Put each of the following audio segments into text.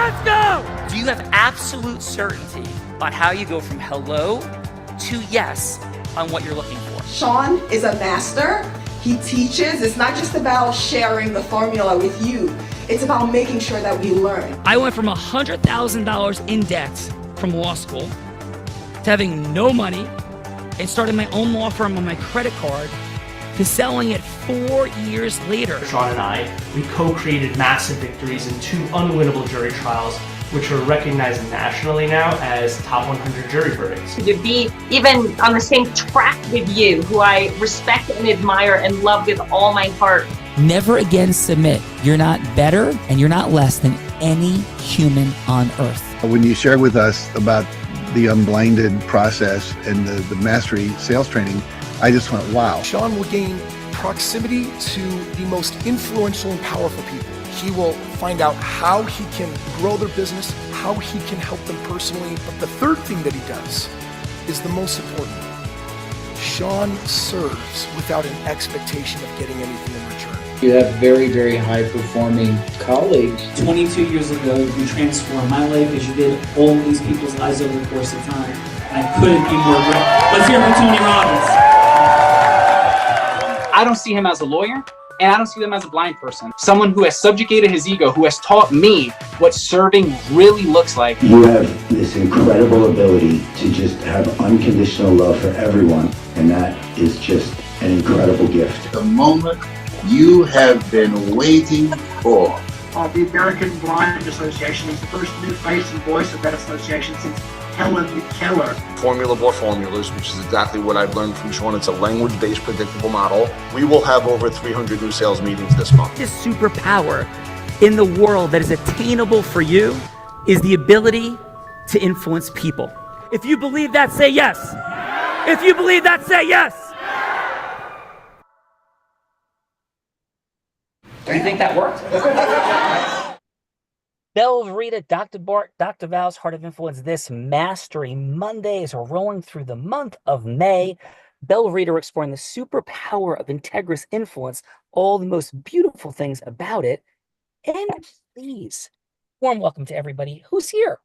Let's go! Do you have absolute certainty on how you go from hello to yes on what you're looking for? Sean is a master. He teaches. It's not just about sharing the formula with you. It's about making sure that we learn. I went from $100,000 in debt from law school to having no money and starting my own law firm on my credit card to selling it 4 years later. Sean and I, we co-created massive victories in 2 unwinnable jury trials, which are recognized nationally now as top 100 jury verdicts. To be even on the same track with you, who I respect and admire and love with all my heart. Never again submit. You're not better and you're not less than any human on earth. When you shared with us about the unblinded process and the mastery sales training, I just went, wow. Sean will gain proximity to the most influential and powerful people. He will find out how he can grow their business, how he can help them personally. But the third thing that he does is the most important. Sean serves without an expectation of getting anything in return. You have very, very high-performing colleagues. 22 years ago, you transformed my life as you did all these people's lives over the course of time. And I couldn't be more grateful. Let's hear it for Tony Robbins. I don't see him as a lawyer, and I don't see them as a blind person. Someone who has subjugated his ego, who has taught me what serving really looks like. You have this incredible ability to just have unconditional love for everyone, and that is just an incredible gift. The moment you have been waiting for. The American Blind Association is the first new face and voice of that association since Helen Keller. Formula for formulas, which is exactly what I've learned from Sean. It's a language-based predictable model. We will have over 300 new sales meetings this month. This superpower in the world that is attainable for you is the ability to influence people. If you believe that, say yes. If you believe that, say yes. Do you think that worked? Belle Rita, Dr. Bart, Dr. Val's Heart of Influence. This Mastery Monday as we're rolling through the month of May. Belle Rita, we're exploring the superpower of integrous influence, all the most beautiful things about it. And please, warm welcome to everybody who's here.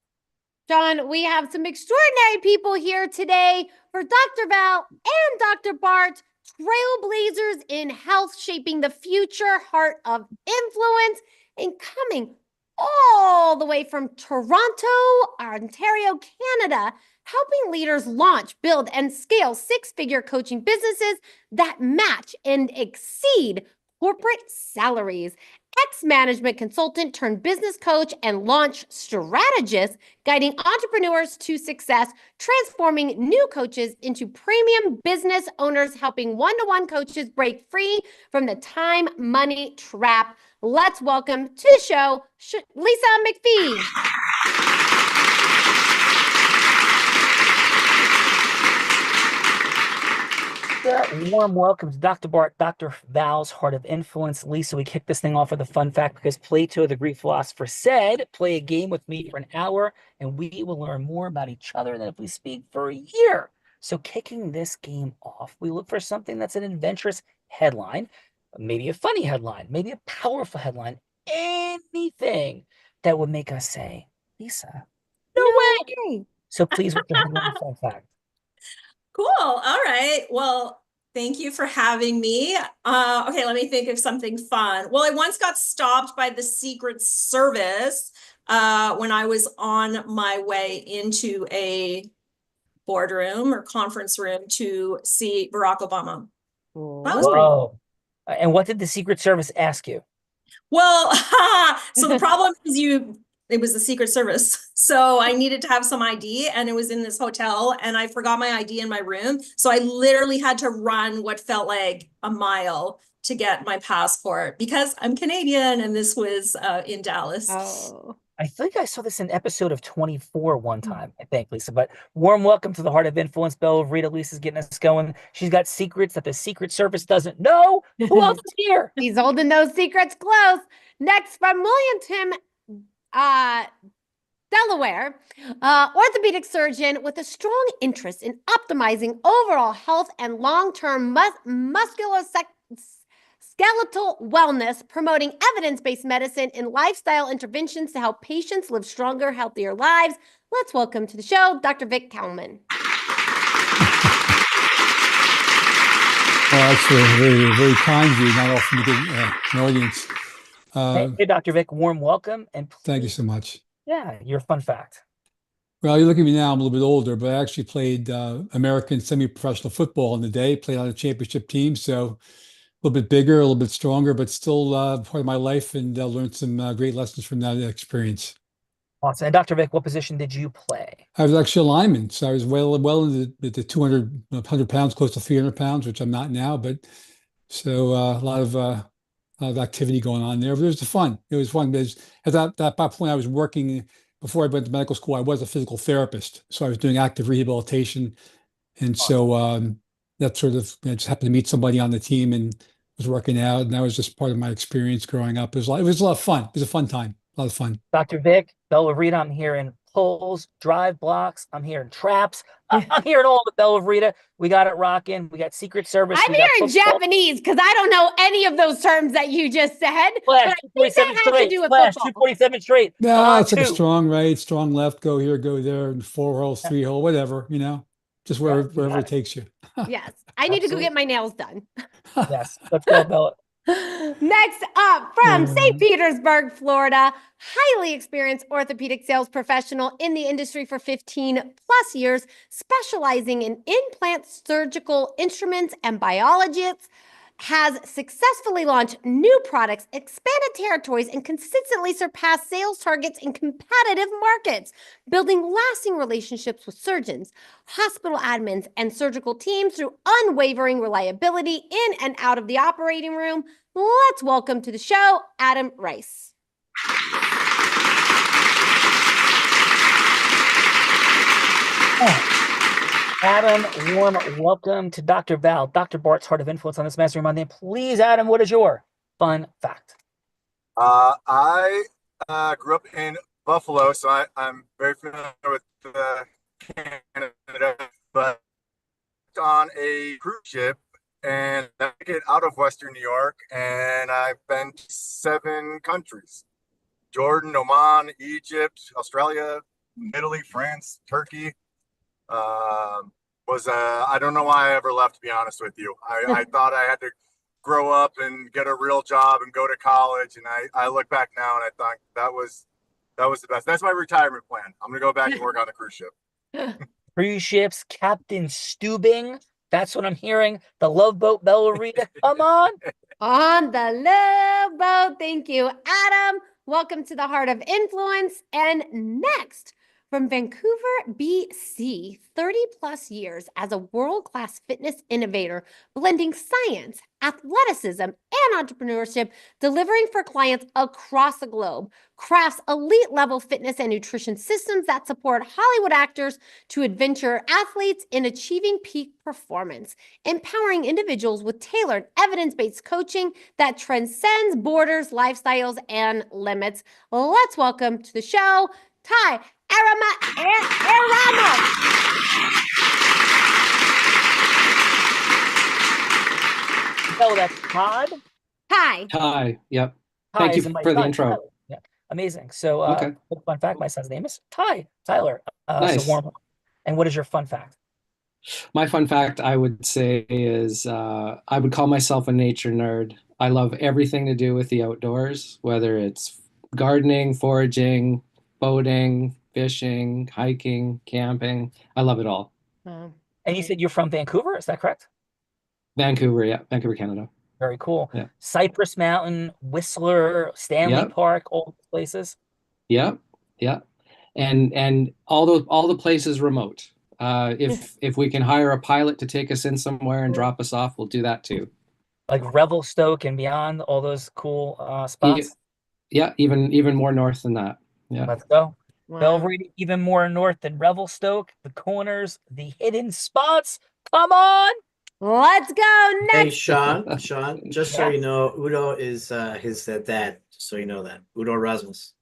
John, we have some extraordinary people here today for Dr. Val and Dr. Bart, trailblazers in health, shaping the future, Heart of Influence, and coming all the way from Toronto, Ontario, Canada, helping leaders launch, build, and scale 6-figure coaching businesses that match and exceed corporate salaries. Ex-management consultant turned business coach and launch strategist, guiding entrepreneurs to success, transforming new coaches into premium business owners, helping one-to-one coaches break free from the time money trap. Let's welcome to the show, Lisa McPhee. Warm welcome to Dr. Bart, Dr. Val's Heart of Influence. Lisa, we kick this thing off with a fun fact because Plato, the Greek philosopher, said, play a game with me for an hour and we will learn more about each other than if we speak for a year. So kicking this game off, we look for something that's an adventurous headline, maybe a funny headline, maybe a powerful headline, anything that would make us say, Lisa, no way. So please, with the headline fun fact. Cool. All right. Well, thank you for having me. Okay, let me think of something fun. Well, I once got stopped by the Secret Service when I was on my way into a boardroom or conference room to see Barack Obama. That was Whoa. And what did the Secret Service ask you? Well, so the problem is it was the Secret Service. So I needed to have some ID and it was in this hotel and I forgot my ID in my room. So I literally had to run what felt like a mile to get my passport because I'm Canadian and this was in Dallas. Oh. I think I saw this in episode of 24 one time, I think, Lisa. But warm welcome to the Heart of Influence. Belle Rita, Lisa's getting us going. She's got secrets that the Secret Service doesn't know. Who else is here? He's holding those secrets close. Next, from Williamton, Delaware, orthopedic surgeon with a strong interest in optimizing overall health and long-term musculoskeletal skeletal wellness, promoting evidence-based medicine and lifestyle interventions to help patients live stronger, healthier lives. Let's welcome to the show, Dr. Vic Kalman. Well, that's very, very kind of you. Not often to get an audience. Hey, Dr. Vic, warm welcome. And Thank you so much. yeah, your fun fact. Well, you look at me now, I'm a little bit older, but I actually played American semi-professional football in the day, played on a championship team. So a little bit bigger, a little bit stronger, but still part of my life, and learned some great lessons from that experience. Awesome. And Dr. Vic, what position did you play? I was actually a lineman, so I was well into the 100 pounds, close to 300 pounds, which I'm not now. But so a lot of activity going on there. But it was fun. It was fun because at that point I was working. Before I went to medical school, I was a physical therapist, so I was doing active rehabilitation, and so that sort of I just happened to meet somebody on the team and was working out, and that was just part of my experience growing up. It was a lot of fun. It was a fun time, a lot of fun. Dr. Vic, Bella Rita, I'm hearing pulls, drive blocks. I'm hearing traps. I'm hearing all the Bella Rita. We got it rocking. We got Secret Service. I'm hearing Japanese because I don't know any of those terms that you just said. Flash, But I think that has to do with Flash, football. 247 straight. No, it's like a strong right, strong left, go here, go there, and 4 holes, 3 hole, whatever, just wherever it takes you. Yes, I need to go get my nails done. Yes, let's go, Bella. Next up, from St. Petersburg, Florida, highly experienced orthopedic sales professional in the industry for 15 plus years, specializing in implant surgical instruments and biologics, has successfully launched new products, expanded territories, and consistently surpassed sales targets in competitive markets, building lasting relationships with surgeons, hospital admins, and surgical teams through unwavering reliability in and out of the operating room. Let's welcome to the show, Adam Rice. Adam, warm welcome to Dr. Val, Dr. Bart's Heart of Influence on this Mastery Monday. Please, Adam, what is your fun fact? I grew up in Buffalo, so I'm very familiar with Canada, but on a cruise ship and I get out of Western New York, and I've been to 7 countries: Jordan, Oman, Egypt, Australia, Italy, France, Turkey. I don't know why I ever left, to be honest with you. I thought I had to grow up and get a real job and go to college, and I look back now and I thought that was the best. That's my retirement plan. I'm gonna go back and work on the cruise ship. Cruise ships, Captain Stubing. That's what I'm hearing. The Love Boat, Bella Rita. Come on. On the Love Boat. Thank you, Adam. Welcome to the Heart of Influence. And next, from Vancouver, BC, 30 plus years as a world-class fitness innovator, blending science, athleticism, and entrepreneurship, delivering for clients across the globe, crafts elite-level fitness and nutrition systems that support Hollywood actors to adventure athletes in achieving peak performance, empowering individuals with tailored, evidence-based coaching that transcends borders, lifestyles, and limits. Let's welcome to the show, Ty Arama. Oh, that's Todd. Hi. Hi. Yep. Ty Thank you is in my for the son, intro. Tyler. Yeah, amazing. So, Okay. fun fact: my son's name is Tyler. Nice. So warm. And what is your fun fact? My fun fact, I would say, is I would call myself a nature nerd. I love everything to do with the outdoors, whether it's gardening, foraging, boating, fishing, hiking, camping. I love it all. And you said you're from Vancouver, is that correct? Vancouver, yeah, Vancouver, Canada. Very cool. Yeah. Cypress Mountain, Whistler, Stanley Yep. Park, all those places. Yeah, yeah, and all the places remote. If we can hire a pilot to take us in somewhere and drop us off, we'll do that too. Like Revelstoke and beyond, all those cool spots. Yeah, even more north than that. Yeah. Let's go. Wow. Belvedere, even more north than Revelstoke, the corners, the hidden spots. Come on. Let's go next. Hey, Sean, just so you know, Udo is his dad, so you know that. Udo Rasmus.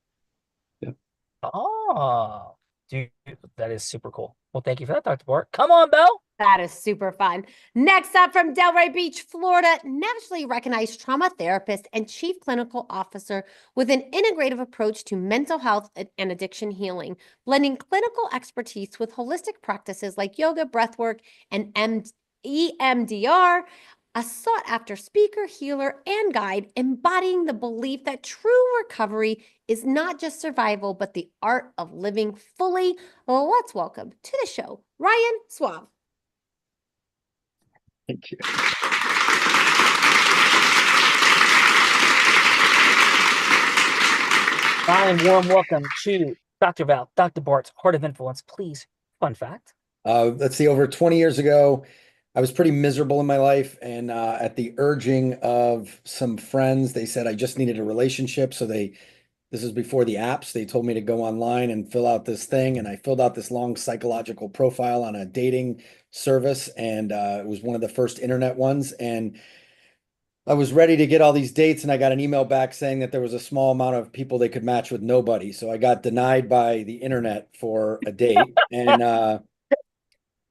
Oh, dude, that is super cool. Well, thank you for that, Dr. Bart. Come on, Belle. That is super fun. Next up from Delray Beach, Florida, nationally recognized trauma therapist and chief clinical officer with an integrative approach to mental health and addiction healing, blending clinical expertise with holistic practices like yoga, breathwork, and EMDR. A sought-after speaker, healer, and guide, embodying the belief that true recovery is not just survival, but the art of living fully. Well, let's welcome to the show, Ryan Suave. Thank you. Ryan, warm welcome to Dr. Val, Dr. Bart's Heart of Influence. Please, fun fact. Let's see, over 20 years ago, I was pretty miserable in my life. And at the urging of some friends, they said I just needed a relationship. So this is before the apps. They told me to go online and fill out this thing. And I filled out this long psychological profile on a dating service. And it was one of the first internet ones. And I was ready to get all these dates, and I got an email back saying that there was a small amount of people they could match with nobody. So I got denied by the internet for a date. And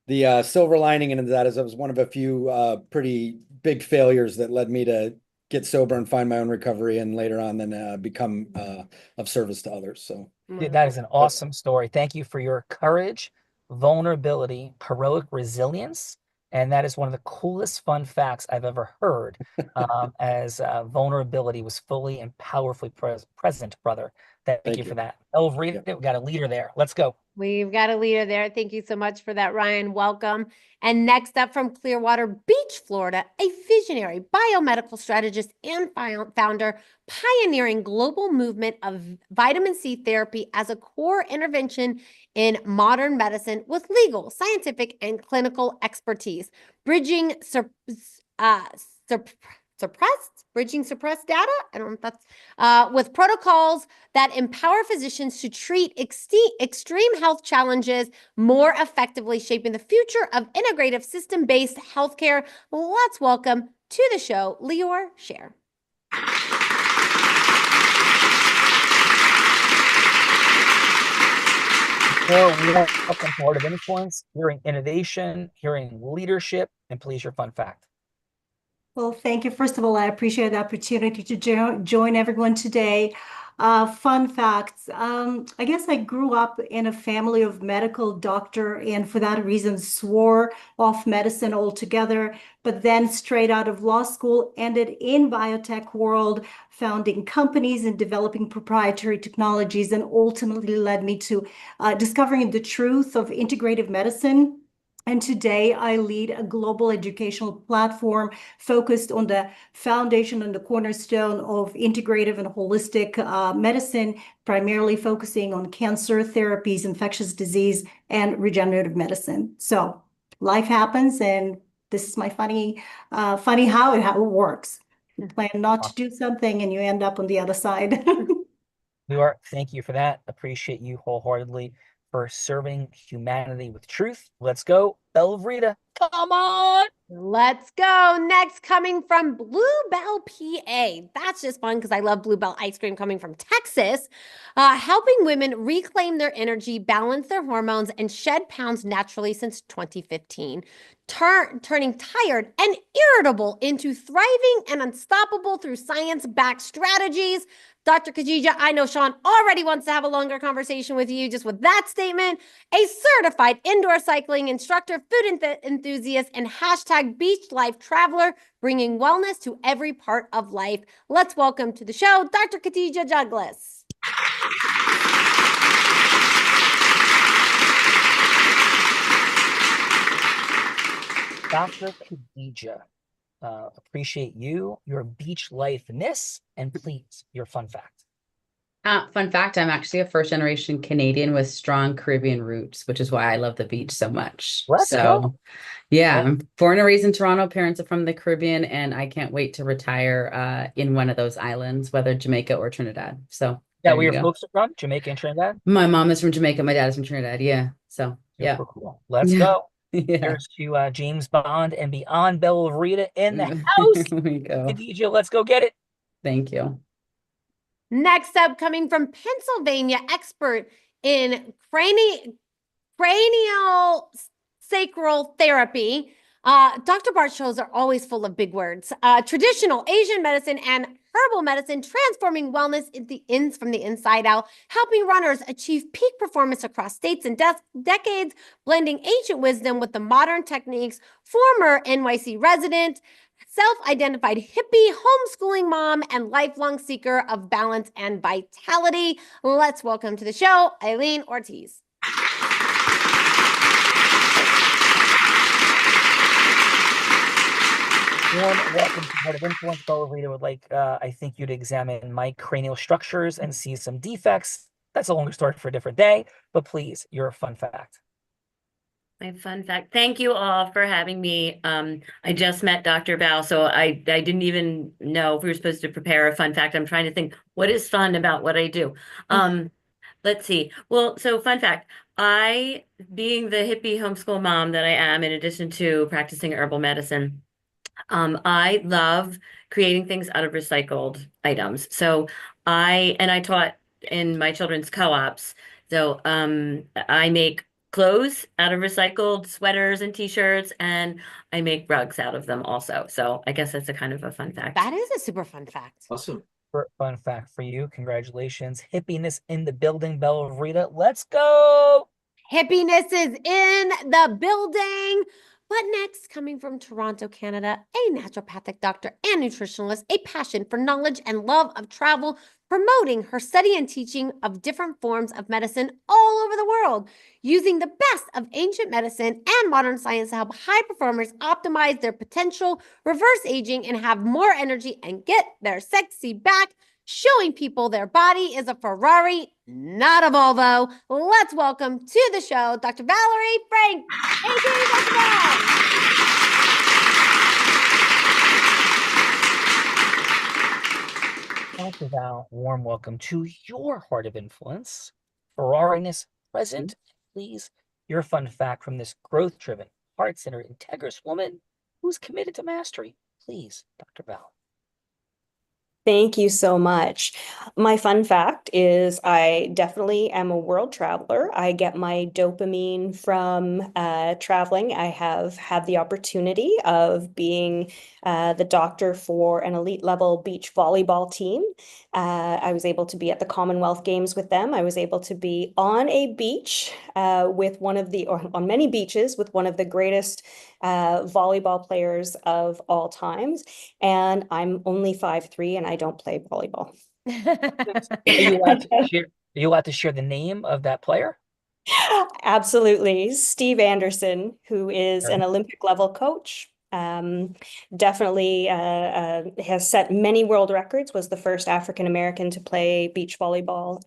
the silver lining in that is I was one of a few pretty big failures that led me to get sober and find my own recovery, and later on then become of service to others. So Dude, that is an awesome story. Thank you for your courage, vulnerability, heroic resilience. And that is one of the coolest fun facts I've ever heard, as vulnerability was fully and powerfully present, brother. Thank you for that. Elvrita, we got a leader there. Let's go. We've got a leader there. Thank you so much for that, Ryan. Welcome. And next up from Clearwater Beach, Florida, a visionary biomedical strategist and founder, pioneering global movement of vitamin C therapy as a core intervention in modern medicine with legal, scientific, and clinical expertise, bridging suppressed data. I don't know if that's with protocols that empower physicians to treat extreme health challenges more effectively, shaping the future of integrative system-based healthcare. Let's welcome to the show, Lior Sher. Welcome to Heart of Influence, hearing innovation, hearing leadership, and please your fun fact. Well, thank you. First of all, I appreciate the opportunity to join everyone today. Fun facts. I guess I grew up in a family of medical doctor, and for that reason swore off medicine altogether, but then straight out of law school, ended in biotech world, founding companies and developing proprietary technologies, and ultimately led me to discovering the truth of integrative medicine. And today I lead a global educational platform focused on the foundation and the cornerstone of integrative and holistic medicine, primarily focusing on cancer therapies, infectious disease, and regenerative medicine. So life happens, and this is my funny how it works. You plan not to do something and you end up on the other side. Thank you for that. Appreciate you wholeheartedly for serving humanity with truth. Let's go, Elvrita. Come on. Let's go. Next, coming from Bluebell, PA. That's just fun because I love Bluebell ice cream coming from Texas. Helping women reclaim their energy, balance their hormones, and shed pounds naturally since 2015. Turning tired and irritable into thriving and unstoppable through science-backed strategies. Dr. Khadija, I know Sean already wants to have a longer conversation with you just with that statement. A certified indoor cycling instructor, food enthusiast, and hashtag beach life traveler, bringing wellness to every part of life. Let's welcome to the show, Dr. Khadija Douglas. Dr. Khadija, appreciate you, your beach life-ness, and please, your fun fact. Fun fact, I'm actually a first-generation Canadian with strong Caribbean roots, which is why I love the beach so much. Let's go. Yeah, I'm born and raised in Toronto. Parents are from the Caribbean, and I can't wait to retire in one of those islands, whether Jamaica or Trinidad. So Yeah, where your folks are from? Jamaica and Trinidad? My mom is from Jamaica. My dad is from Trinidad. Yeah. So yeah. Super cool. Let's go. Here's to James Bond and beyond. Belvrita in the house. There we go. Khadija, let's go get it. Thank you. Next up, coming from Pennsylvania, expert in cranial sacral therapy. Dr. Bart shows are always full of big words. Traditional Asian medicine and herbal medicine transforming wellness from the inside out, helping runners achieve peak performance across states and decades, blending ancient wisdom with the modern techniques. Former NYC resident, self-identified hippie, homeschooling mom, and lifelong seeker of balance and vitality. Let's welcome to the show, Eileen Ortiz. Warm welcome to Heart of Influence. Bella Rita would like, I think, you to examine my cranial structures and see some defects. That's a longer story for a different day, but please, your fun fact. My fun fact. Thank you all for having me. I just met Dr. Val, so I didn't even know if we were supposed to prepare a fun fact. I'm trying to think what is fun about what I do. Let's see. Well, so fun fact. I, being the hippie homeschool mom that I am, in addition to practicing herbal medicine, I love creating things out of recycled items. So I taught in my children's co-ops. So I make clothes out of recycled sweaters and t-shirts, and I make rugs out of them also. So I guess that's a kind of a fun fact. That is a super fun fact. Awesome. Fun fact for you. Congratulations. Hippiness in the building, Bella Rita. Let's go. Hippiness is in the building. But next, coming from Toronto, Canada, a naturopathic doctor and nutritionalist, a passion for knowledge and love of travel, promoting her study and teaching of different forms of medicine all over the world, using the best of ancient medicine and modern science to help high performers optimize their potential, reverse aging, and have more energy and get their sexy back, showing people their body is a Ferrari, not a Volvo. Let's welcome to the show, Dr. Valerie Frank, aka Dr. Val. Dr. Val, warm welcome to your Heart of Influence. Ferrariness present. Please, your fun fact from this growth-driven, heart-centered, integrous woman who's committed to mastery. Please, Dr. Val. Thank you so much. My fun fact is I definitely am a world traveler. I get my dopamine from traveling. I have had the opportunity of being the doctor for an elite level beach volleyball team. I was able to be at the Commonwealth Games with them. I was able to be on a beach with or on many beaches with one of the greatest volleyball players of all times. And I'm only 5'3" and I don't play volleyball. Are you allowed to share the name of that player? Absolutely. Steve Anderson, who is an Olympic level coach. Definitely has set many world records, was the first African-American to play beach volleyball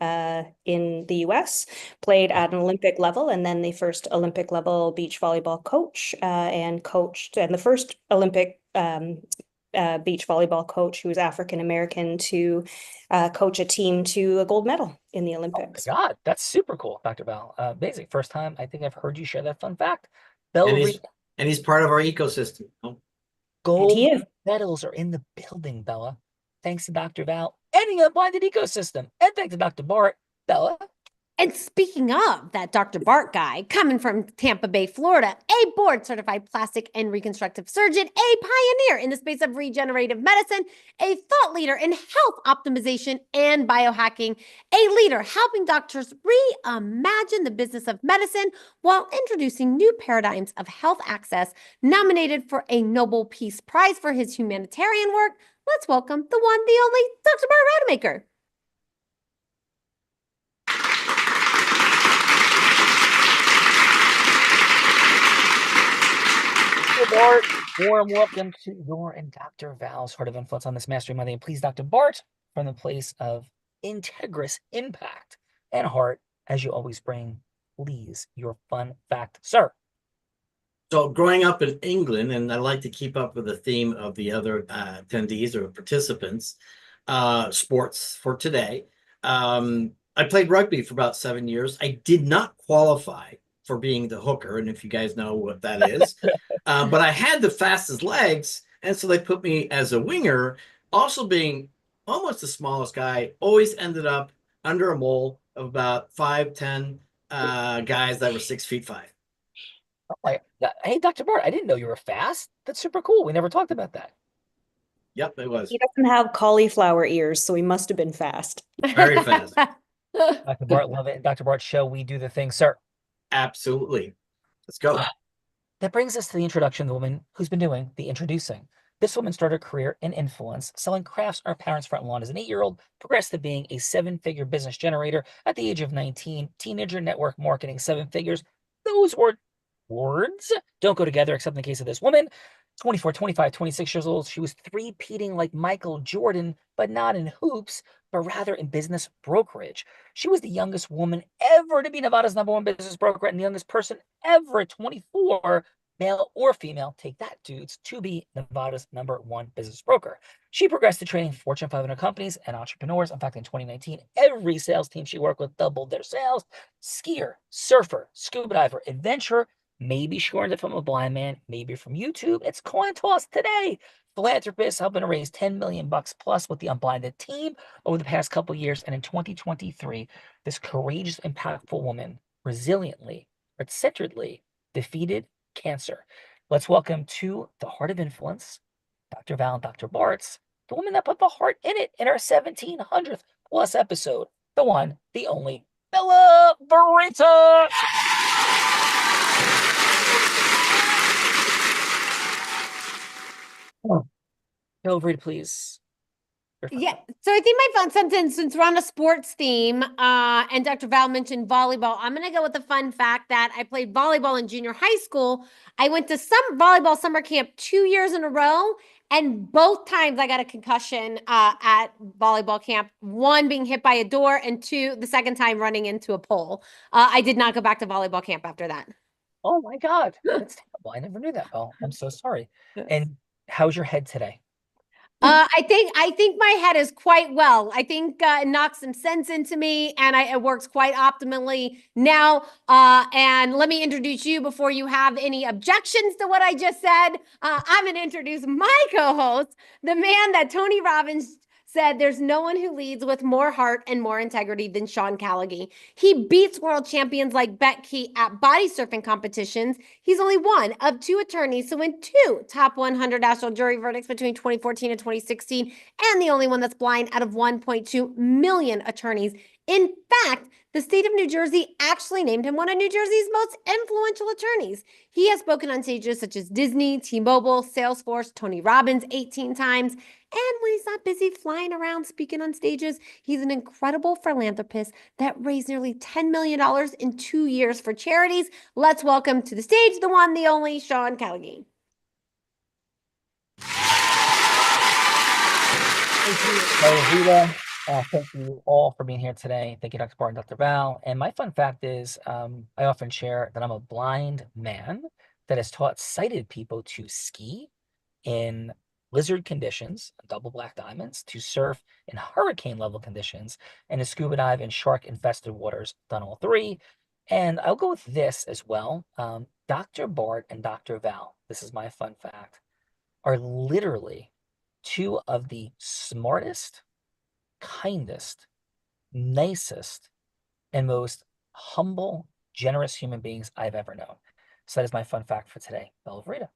in the US, played at an Olympic level, and then the first Olympic level beach volleyball coach and the first Olympic beach volleyball coach who was African-American to coach a team to a gold medal in the Olympics. Oh my God, that's super cool, Dr. Val. Amazing. First time I think I've heard you share that fun fact. And he's part of our ecosystem. Gold medals are in the building, Bella. Thanks to Dr. Val and the Unblinded Ecosystem. And thanks to Dr. Bart, Bella. And speaking of that Dr. Bart guy, coming from Tampa Bay, Florida, a board-certified plastic and reconstructive surgeon, a pioneer in the space of regenerative medicine, a thought leader in health optimization and biohacking, a leader helping doctors reimagine the business of medicine while introducing new paradigms of health access, nominated for a Nobel Peace Prize for his humanitarian work. Let's welcome the one, the only Dr. Bart Rademacher. Bart, warm welcome to your and Dr. Val's Heart of Influence on this Mastery Monday. And please, Dr. Bart, from the place of integrous impact and heart, as you always bring, please, your fun fact, sir. So growing up in England, and I like to keep up with the theme of the other attendees or participants, sports for today. I played rugby for about 7 years. I did not qualify for being the hooker, and if you guys know what that is. But I had the fastest legs, and so they put me as a winger. Also being almost the smallest guy, always ended up under a mole of about 5'10", guys that were 6'5". Oh hey, Dr. Bart, I didn't know you were fast. That's super cool. We never talked about that. Yep, it was He doesn't have cauliflower ears, so he must have been fast. very fast. Dr. Bart, love it. Dr. Bart's show, we do the thing, sir. Absolutely. Let's go. That brings us to the introduction of the woman who's been doing the introducing. This woman started a career in influence, selling crafts on her parents' front lawn as an 8-year-old, progressed to being a 7-figure business generator at the age of 19, teenager network marketing 7 figures. Those words don't go together, except in the case of this woman. 24, 25, 26 years old, she was three-peating like Michael Jordan, but not in hoops, but rather in business brokerage. She was the youngest woman ever to be Nevada's #1 business broker and the youngest person ever at 24, male or female, take that, dudes, to be Nevada's #1 business broker. She progressed to training Fortune 500 companies and entrepreneurs. In fact, in 2019, every sales team she worked with doubled their sales. Skier, surfer, scuba diver, adventurer. Maybe she learned it from a blind man, maybe from YouTube. It's coin toss today. Philanthropist helping to raise $10 million plus with the Unblinded team over the past couple of years. And in 2023, this courageous, impactful woman resiliently, but centeredly defeated cancer. Let's welcome to the Heart of Influence, Dr. Val and Dr. Bartz, the woman that put the heart in it in our 1700th plus episode, the one, the only, Bella Barita. Go over it, please. Yeah, so I think my fun sentence, since we're on a sports theme, and Dr. Val mentioned volleyball, I'm gonna go with the fun fact that I played volleyball in junior high school. I went to some volleyball summer camp 2 years in a row, and both times I got a concussion at volleyball camp. One being hit by a door, and two, the second time running into a pole. I did not go back to volleyball camp after that. Oh my God, that's terrible. I never knew that, Belle. I'm so sorry. And how's your head today? I think my head is quite well. I think it knocks some sense into me, and it works quite optimally now. And let me introduce you before you have any objections to what I just said. I'm going to introduce my co-host, the man that Tony Robbins said there's no one who leads with more heart and more integrity than Sean Callagy. He beats world champions like Bet Key at body surfing competitions. He's only one of 2 attorneys to win 2 top 100 national jury verdicts between 2014 and 2016, and the only one that's blind out of 1.2 million attorneys. In fact, the state of New Jersey actually named him one of New Jersey's most influential attorneys. He has spoken on stages such as Disney, T-Mobile, Salesforce, Tony Robbins 18 times. And when he's not busy flying around speaking on stages, he's an incredible philanthropist that raised nearly $10 million in 2 years for charities. Let's welcome to the stage the one, the only, Sean Callagy. Thank you, Rita. Thank you all for being here today. Thank you, Dr. Bart and Dr. Val. And my fun fact is I often share that I'm a blind man that has taught sighted people to ski in blizzard conditions, double black diamonds, to surf in hurricane level conditions, and to scuba dive in shark infested waters. Done all 3. And I'll go with this as well. Dr. Bart and Dr. Val, this is my fun fact, are literally 2 of the smartest, kindest, nicest, and most humble, generous human beings I've ever known. So that is my fun fact for today. Bella Verita.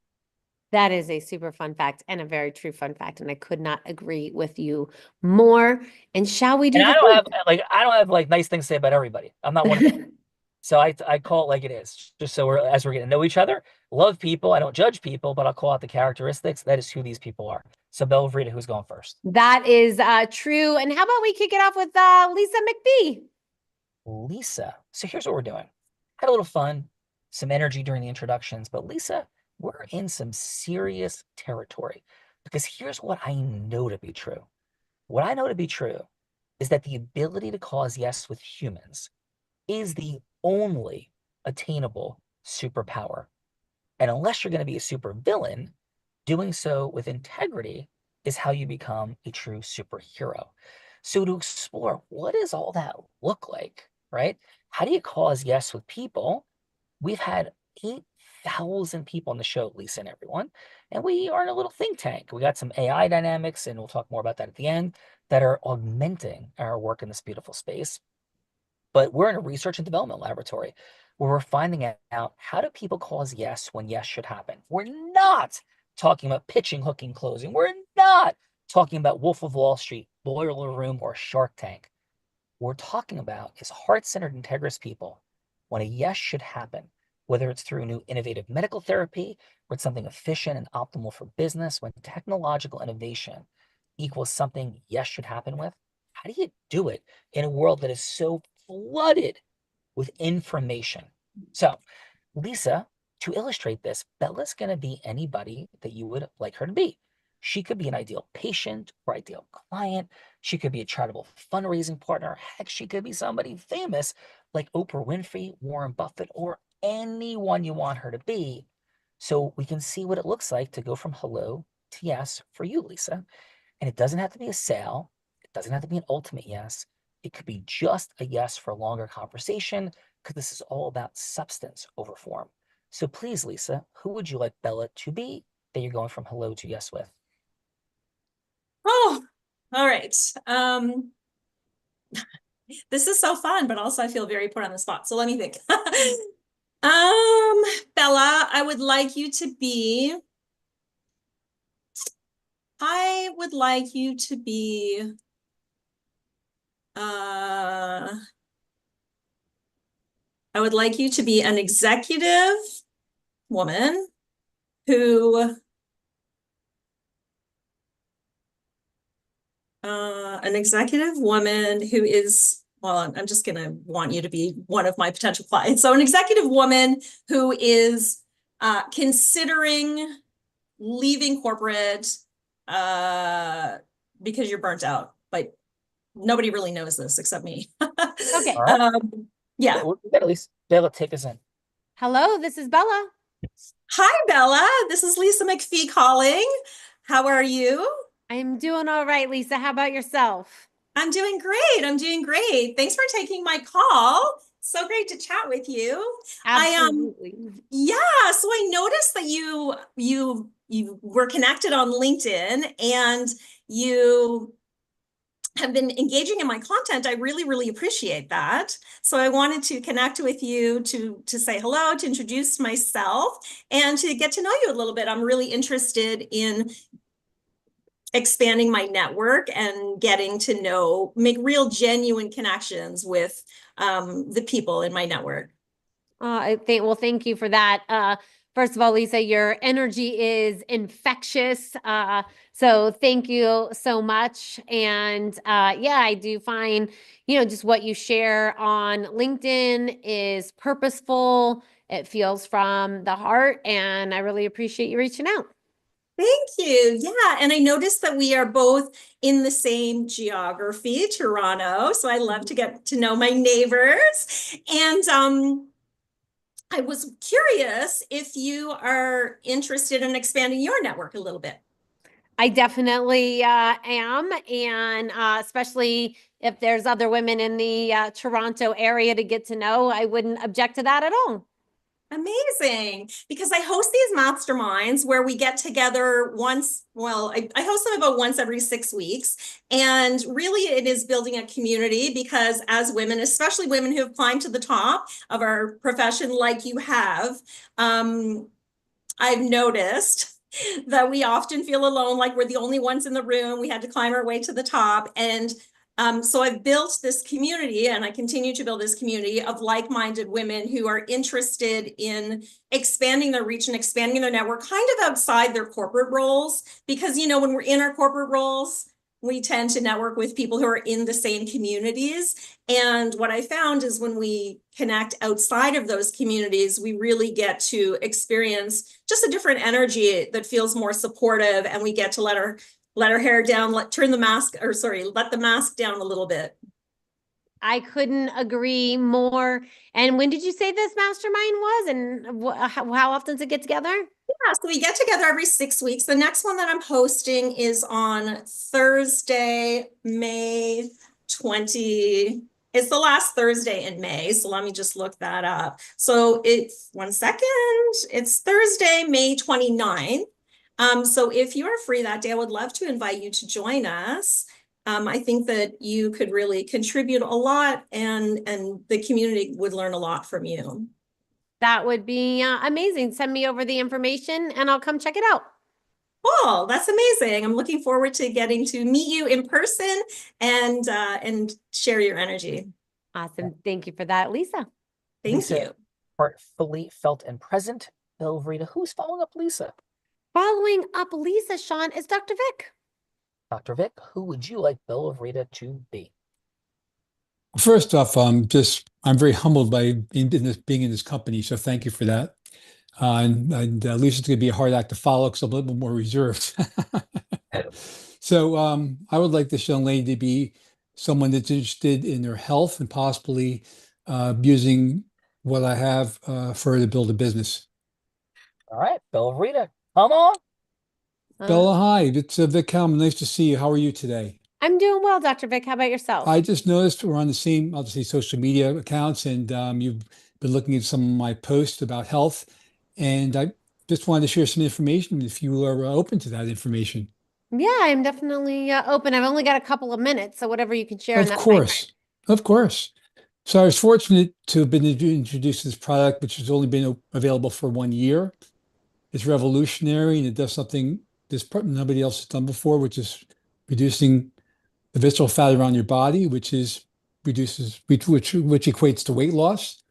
That is a super fun fact and a very true fun fact, and I could not agree with you more. And shall we do? And I don't have like nice things to say about everybody. I'm not one of them. So I call it like it is, just so as we're getting to know each other, love people. I don't judge people, but I'll call out the characteristics. That is who these people are. So Bella Verita, who's going first? That is true. And how about we kick it off with Lisa McBee? Lisa. So here's what we're doing. Had a little fun, some energy during the introductions, but Lisa, we're in some serious territory because here's what I know to be true. What I know to be true is that the ability to cause yes with humans is the only attainable superpower. And unless you're going to be a super villain, doing so with integrity is how you become a true superhero. So to explore what does all that look like, right? How do you cause yes with people? We've had 8,000 people on the show, Lisa and everyone, and we are in a little think tank. We got some AI dynamics, and we'll talk more about that at the end, that are augmenting our work in this beautiful space. but we're in a research and development laboratory where we're finding out how do people cause yes when yes should happen. We're not talking about pitching, hooking, closing. We're not talking about Wolf of Wall Street, Boiler Room, or Shark Tank. What we're talking about is heart-centered, integrous people when a yes should happen, whether it's through new innovative medical therapy or it's something efficient and optimal for business, when technological innovation equals something yes should happen with. How do you do it in a world that is so flooded with information? So, Lisa, to illustrate this, Bella's going to be anybody that you would like her to be. She could be an ideal patient or ideal client. She could be a charitable fundraising partner. Heck, she could be somebody famous like Oprah Winfrey, Warren Buffett, or anyone you want her to be. So we can see what it looks like to go from hello to yes for you, Lisa. And it doesn't have to be a sale. It doesn't have to be an ultimate yes. It could be just a yes for a longer conversation, because this is all about substance over form. So please, Lisa, who would you like Bella to be that you're going from hello to yes with? Oh, all right. This is so fun, but also I feel very put on the spot. So let me think. Bella, I would like you to be I would like you to be an executive woman who is, well, I'm just going to want you to be one of my potential clients. So an executive woman who is considering leaving corporate because you're burnt out, but nobody really knows this except me. Okay. Yeah. At least Bella, take us in. Hello, this is Bella. Hi, Bella. This is Lisa McPhee calling. How are you? I'm doing all right, Lisa. How about yourself? I'm doing great. I'm doing great. Thanks for taking my call. So great to chat with you. Absolutely. So I noticed that you were connected on LinkedIn and you have been engaging in my content. I really, really appreciate that. So I wanted to connect with you to say hello, to introduce myself, and to get to know you a little bit. I'm really interested in expanding my network and getting to make real genuine connections with the people in my network. Thank you for that. First of all, Lisa, your energy is infectious. So thank you so much. And I do find, just what you share on LinkedIn is purposeful. It feels from the heart, and I really appreciate you reaching out. Thank you. Yeah. And I noticed that we are both in the same geography, Toronto. So I love to get to know my neighbors. And I was curious if you are interested in expanding your network a little bit. I definitely am. And especially if there's other women in the Toronto area to get to know, I wouldn't object to that at all. Amazing. Because I host these masterminds where we get together once, I host them about once every 6 weeks. And really it is building a community, because as women, especially women who have climbed to the top of our profession like you have, I've noticed that we often feel alone, like we're the only ones in the room. We had to climb our way to the top. And so I've built this community, and I continue to build this community of like-minded women who are interested in expanding their reach and expanding their network kind of outside their corporate roles. Because, when we're in our corporate roles, we tend to network with people who are in the same communities. And what I found is when we connect outside of those communities, we really get to experience just a different energy that feels more supportive, and we get to let our hair down, let the mask down a little bit. I couldn't agree more. And when did you say this mastermind was, and how often does it get together? Yeah, so we get together every 6 weeks. The next one that I'm hosting is on Thursday, May 20. It's the last Thursday in May. So let me just look that up. So it's It's Thursday, May 29th. So if you are free that day, I would love to invite you to join us. I think that you could really contribute a lot, and the community would learn a lot from you. That would be amazing. Send me over the information and I'll come check it out. Cool, that's amazing. I'm looking forward to getting to meet you in person and share your energy. Awesome. Thank you for that, Lisa. Thank Lisa, you. Heartfully felt and present. Belvrita, who's following up Lisa? Following up Lisa, Sean, is Dr. Vic. Dr. Vic, who would you like Belvrita to be? First off, I'm very humbled by being in this company, so thank you for that. And Lisa's going to be a hard act to follow because I'm a little bit more reserved. So I would like this young lady to be someone that's interested in their health and possibly using what I have for her to build a business. All right, Belvrita, come on. Bella, hi, it's Vic Helm. Nice to see you. How are you today? I'm doing well, Dr. Vic. How about yourself? I just noticed we're on the same, I'll just say, social media accounts, and you've been looking at some of my posts about health, and I just wanted to share some information if you are open to that information. Yeah, I'm definitely open. I've only got a couple of minutes, so whatever you can share. Of course, of course. So I was fortunate to have been introduced to this product, which has only been available for 1 year. It's revolutionary, and it does something nobody else has done before, which is reducing the visceral fat around your body, which equates to weight loss,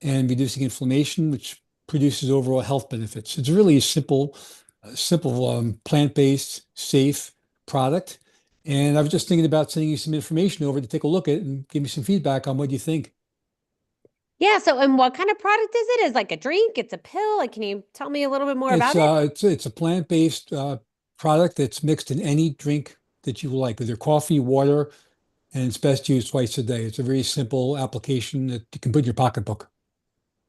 and reducing inflammation, which produces overall health benefits. It's really a simple plant-based, safe product. And I was just thinking about sending you some information over to take a look at it and give me some feedback on what you think. Yeah. So, and what kind of product is it? Is it like a drink? It's a pill? Like, can you tell me a little bit more about it? It's a plant-based product that's mixed in any drink that you like, either coffee, water, and it's best used twice a day. It's a very simple application that you can put in your pocketbook.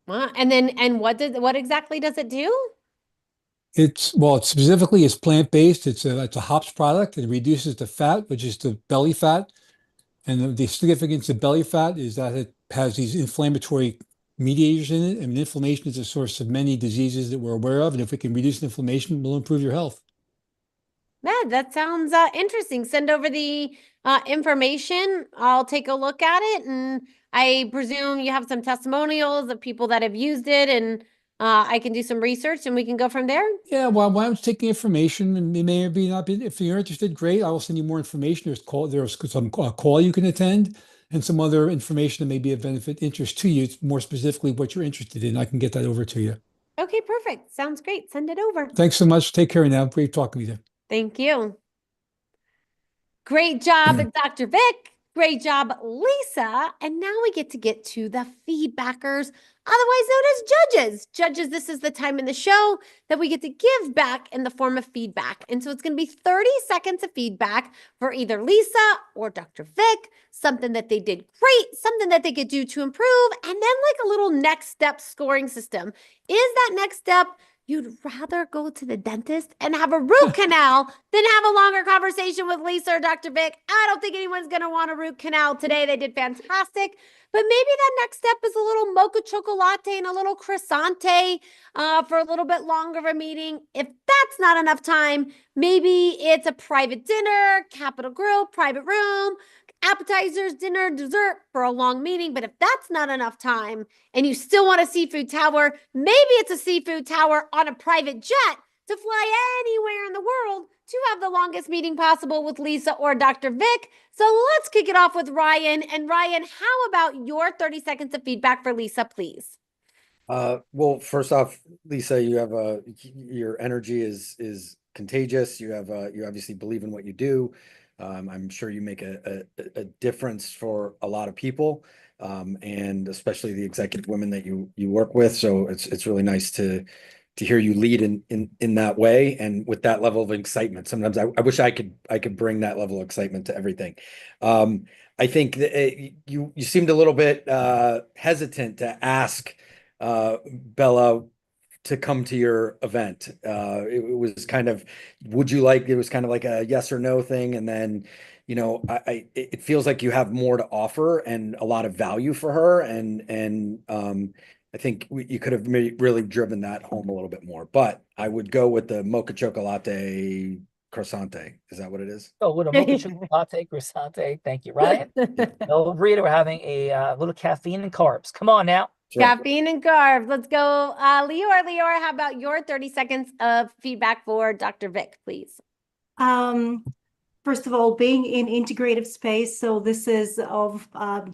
And what exactly does it do? It's plant-based. It's a hops product. It reduces the fat, which is the belly fat. And the significance of belly fat is that it has these inflammatory mediators in it. And inflammation is a source of many diseases that we're aware of. And if we can reduce inflammation, it will improve your health. Yeah, that sounds interesting. Send over the information. I'll take a look at it. And I presume you have some testimonials of people that have used it, and I can do some research and we can go from there. Yeah, well, why don't you take the information, and it may or may not be, if you're interested, great. I will send you more information. There's some call you can attend, and some other information that may be of interest to you, more specifically what you're interested in. I can get that over to you. Okay, perfect. Sounds great. Send it over. Thanks so much. Take care now. Great talking with you. Thank you. Great job, Dr. Vic. Great job, Lisa. And now we get to the feedbackers, otherwise known as judges. Judges, this is the time in the show that we get to give back in the form of feedback. And so it's going to be 30 seconds of feedback for either Lisa or Dr. Vic, something that they did great, something that they could do to improve, and then like a little next step scoring system. Is that next step you'd rather go to the dentist and have a root canal than have a longer conversation with Lisa or Dr. Vic? I don't think anyone's going to want a root canal today. They did fantastic. But maybe that next step is a little mocha chocolate and a little croissante for a little bit longer of a meeting. If that's not enough time, maybe it's a private dinner, Capital Grill, private room, appetizers, dinner, dessert for a long meeting. But if that's not enough time and you still want a seafood tower, maybe it's a seafood tower on a private jet to fly anywhere in the world to have the longest meeting possible with Lisa or Dr. Vic. So let's kick it off with Ryan. And Ryan, how about your 30 seconds of feedback for Lisa, please? Well, first off, Lisa, you have your energy is contagious. You obviously believe in what you do. I'm sure you make a difference for a lot of people, and especially the executive women that you work with. So it's really nice to hear you lead in that way and with that level of excitement. Sometimes I wish I could bring that level of excitement to everything. I think that you seemed a little bit hesitant to ask Bella to come to your event. It was kind of, it was kind of like a yes or no thing. And then, it feels like you have more to offer and a lot of value for her. And I think you could have really driven that home a little bit more, but I would go with the mocha chocolate croissante. Is that what it is? Oh, little mocha chocolate croissant. Thank you, Ryan. Bella Rita, we're having a little caffeine and carbs. Come on now. Caffeine and carbs. Let's go. Leora, how about your 30 seconds of feedback for Dr. Vic, please? First of all, being in integrative space, so this is of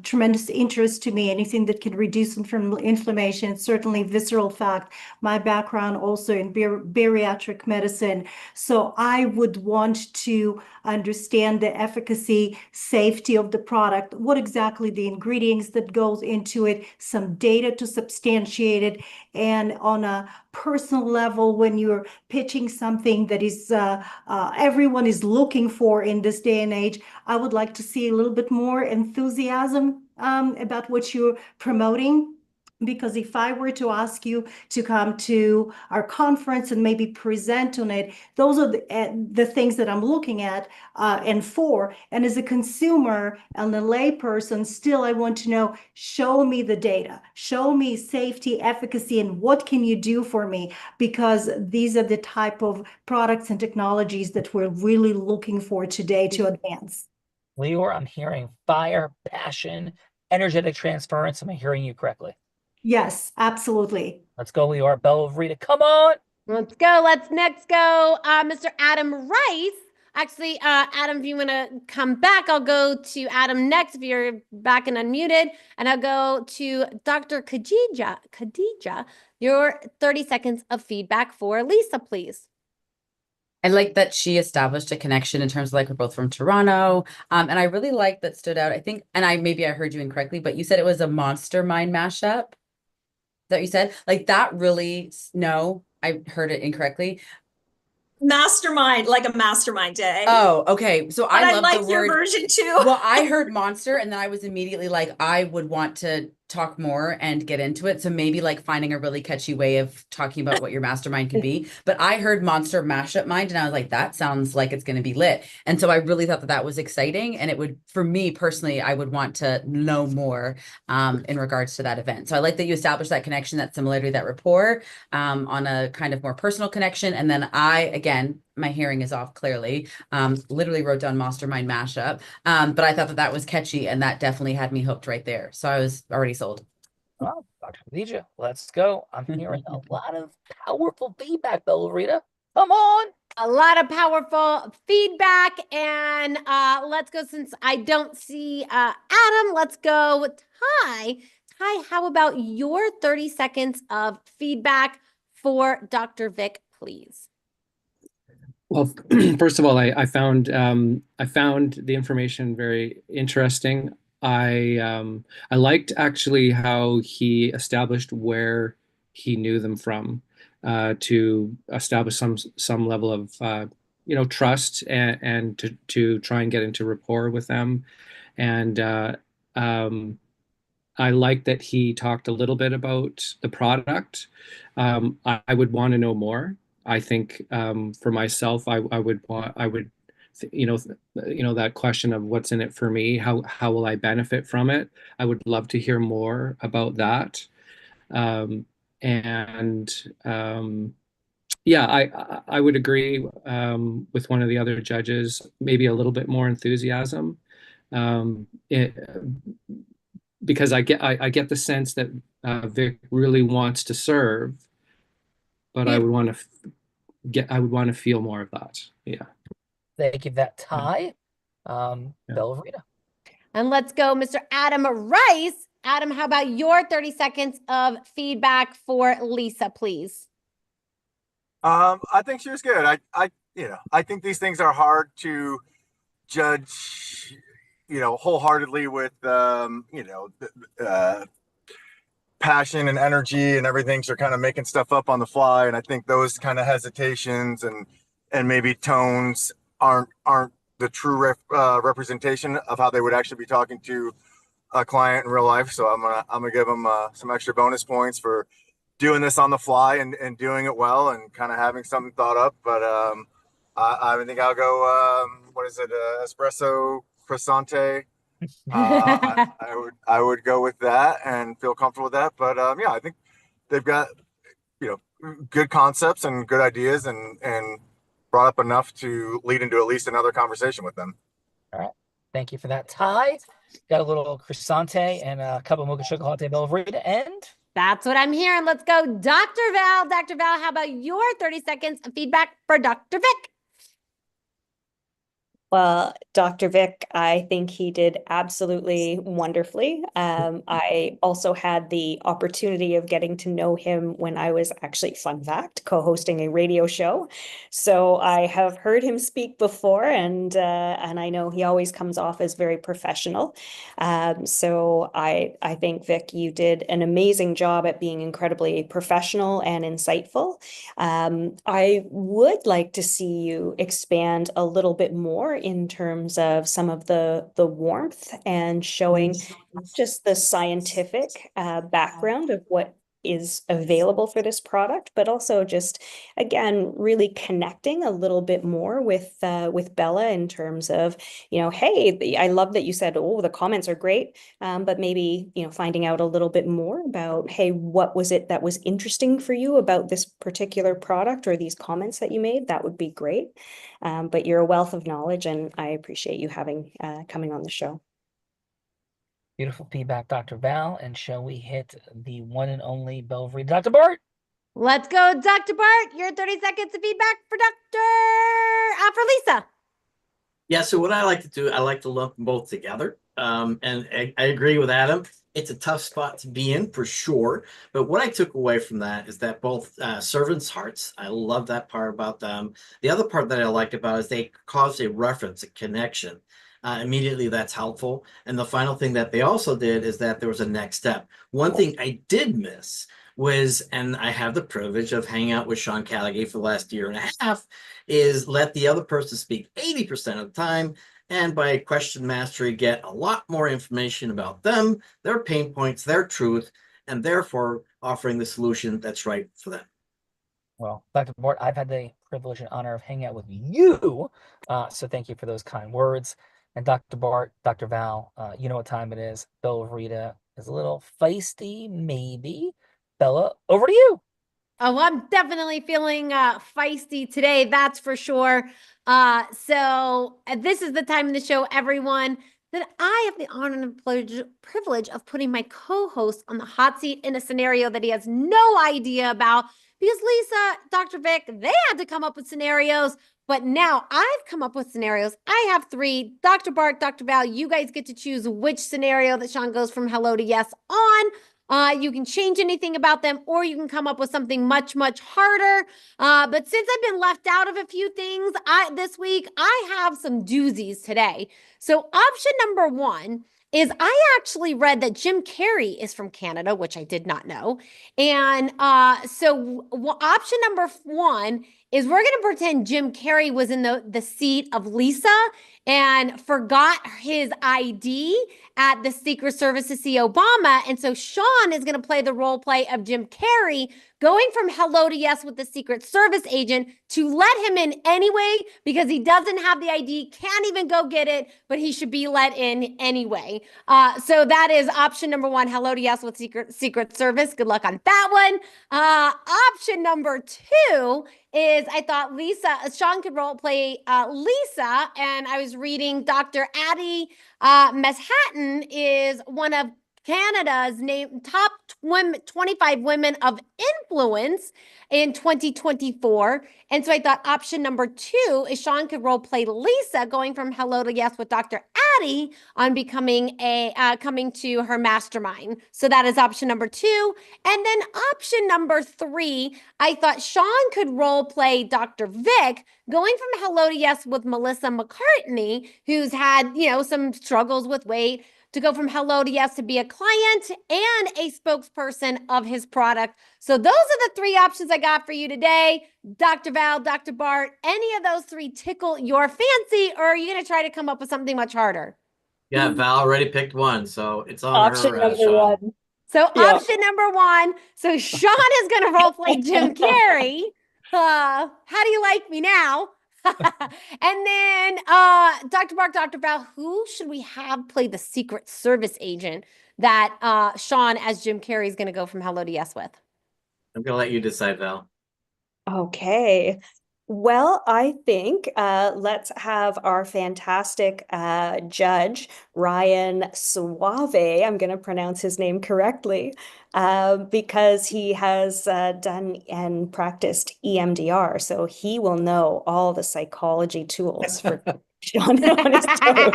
tremendous interest to me. Anything that can reduce inflammation, certainly visceral fact. My background also in bariatric medicine. So I would want to understand the efficacy, safety of the product, what exactly the ingredients that goes into it, some data to substantiate it, and on a personal level, when you're pitching something that is everyone is looking for in this day and age, I would like to see a little bit more enthusiasm about what you're promoting. Because if I were to ask you to come to our conference and maybe present on it, those are the things that I'm looking at and for. And as a consumer and a layperson, still I want to know, show me the data, show me safety, efficacy, and what can you do for me? Because these are the type of products and technologies that we're really looking for today to advance. Leora, I'm hearing fire, passion, energetic transference. Am I hearing you correctly? Yes, absolutely. Let's go, Leora. Bella Rita, come on. Let's go. Let's next go, Mr. Adam Rice. Actually, Adam, if you want to come back, I'll go to Adam next if you're back and unmuted. And I'll go to Dr. Khadija, your 30 seconds of feedback for Lisa, please. I like that she established a connection in terms of like we're both from Toronto. And I really like that stood out. I think, and maybe I heard you incorrectly, but you said it was a Monster Mind mashup. That you said like that really, no, I heard it incorrectly. Mastermind, like a mastermind day. Oh, okay. So I love like the your word version too. Well, I heard monster and then I was immediately like, I would want to talk more and get into it. So maybe like finding a really catchy way of talking about what your mastermind could be. But I heard monster mashup mind and I was like, that sounds like it's going to be lit. And so I really thought that was exciting. And it would, for me personally, I would want to know more in regards to that event. So I like that you established that connection, that similarity, that rapport on a kind of more personal connection. And then again, my hearing is off clearly, literally wrote down mastermind mashup. But I thought that was catchy and that definitely had me hooked right there. So I was already sold. Oh, Dr. Khadija, let's go. I'm hearing a lot of powerful feedback, Bella Rita. Come on. A lot of powerful feedback. And let's go, since I don't see Adam, let's go with Ty. Ty, how about your 30 seconds of feedback for Dr. Vic, please? Well, first of all, I found the information very interesting. I liked actually how he established where he knew them from to establish some level of trust and to try and get into rapport with them. And I like that he talked a little bit about the product. I would want to know more. I think for myself, I would that question of what's in it for me, how will I benefit from it? I would love to hear more about that. Yeah, I would agree with one of the other judges, maybe a little bit more enthusiasm, because I get the sense that Vic really wants to serve, but I would want to feel more of that. Yeah. Thank you for that, Ty. Bella Rita. And let's go, Mr. Adam Rice. Adam, how about your 30 seconds of feedback for Lisa, please? I think she was good. I think these things are hard to judge, wholeheartedly with, passion and energy and everything. So kind of making stuff up on the fly. And I think those kind of hesitations and maybe tones aren't the true representation of how they would actually be talking to a client in real life. So I'm gonna give them some extra bonus points for doing this on the fly and doing it well and kind of having something thought up. But I think I'll go espresso croissante. I would go with that and feel comfortable with that. But yeah, I think they've got good concepts and good ideas and brought up enough to lead into at least another conversation with them. All right. Thank you for that. Ty, got a little croissante and a cup of mocha chocolate Belvrita, and That's what I'm hearing. Let's go, Dr. Val. Dr. Val, how about your 30 seconds of feedback for Dr. Vic? Well, Dr. Vic, I think he did absolutely wonderfully. I also had the opportunity of getting to know him when I was actually, fun fact, co-hosting a radio show. So I have heard him speak before, and I know he always comes off as very professional. So I think, Vic, you did an amazing job at being incredibly professional and insightful. I would like to see you expand a little bit more in terms of some of the warmth and showing not just the scientific background of what is available for this product, but also just, again, really connecting a little bit more with Bella in terms of, hey, I love that you said, oh, the comments are great, but maybe, finding out a little bit more about, hey, what was it that was interesting for you about this particular product or these comments that you made? That would be great. But you're a wealth of knowledge, and I appreciate you coming on the show. beautiful feedback, Dr. Val. And shall we hit the one and only Belvrita, Dr. Bart? Let's go, Dr. Bart. Your 30 seconds of feedback for for Lisa. Yeah, so what I like to do, I like to lump them both together. And I agree with Adam. It's a tough spot to be in for sure. But what I took away from that is that both servants' hearts, I love that part about them. The other part that I liked about it is they caused a reference, a connection. Immediately, that's helpful. And the final thing that they also did is that there was a next step. One thing I did miss was, and I have the privilege of hanging out with Sean Callagay for the last year and a half, is let the other person speak 80% of the time. And by question mastery, get a lot more information about them, their pain points, their truth, and therefore offering the solution that's right for them. Well, Dr. Bart, I've had the privilege and honor of hanging out with you. So thank you for those kind words. And Dr. Bart, Dr. Val, you know what time it is. Belvrita is a little feisty, maybe. Bella, over to you. Oh, I'm definitely feeling feisty today, that's for sure. So this is the time in the show, everyone, that I have the honor and privilege of putting my co-host on the hot seat in a scenario that he has no idea about. Because Lisa, Dr. Vic, they had to come up with scenarios, but now I've come up with scenarios. I have 3. Dr. Bart, Dr. Val, you guys get to choose which scenario that Sean goes from hello to yes on. You can change anything about them, or you can come up with something much, much harder. But since I've been left out of a few things this week, I have some doozies today. So option number 1 is I actually read that Jim Carrey is from Canada, which I did not know. And so option number 1 is we're going to pretend Jim Carrey was in the seat of Lisa and forgot his ID at the Secret Service to see Obama. And so Sean is going to play the role play of Jim Carrey going from hello to yes with the Secret Service agent to let him in anyway because he doesn't have the ID, can't even go get it, but he should be let in anyway. So that is option number 1, hello to yes with Secret Service. Good luck on that one. Option number 2 is I thought Sean could role play Lisa, and I was reading Dr. Addie Meshattan is one of Canada's top 25 women of influence in 2024. And so I thought option number 2 is Sean could role play Lisa going from hello to yes with Dr. Addie on becoming coming to her mastermind. So that is option number 2. And then option number 3, I thought Sean could role play Dr. Vic going from hello to yes with Melissa McCartney, who's had, some struggles with weight, to go from hello to yes to be a client and a spokesperson of his product. So those are the 3 options I got for you today. Dr. Val, Dr. Bart, any of those 3 tickle your fancy, or are you going to try to come up with something much harder? Yeah, Val already picked one, so it's on Option her. number Sean. 1. So option number 1. So Sean is going to role play Jim Carrey. How do you like me now? And then Dr. Bart, Dr. Val, who should we have play the Secret Service agent that Sean as Jim Carrey is going to go from hello to yes with? I'm going to let you decide, Val. Okay. Well, I think let's have our fantastic judge, Ryan Suave. I'm going to pronounce his name correctly because he has done and practiced EMDR. So he will know all the psychology tools for Sean on his toes.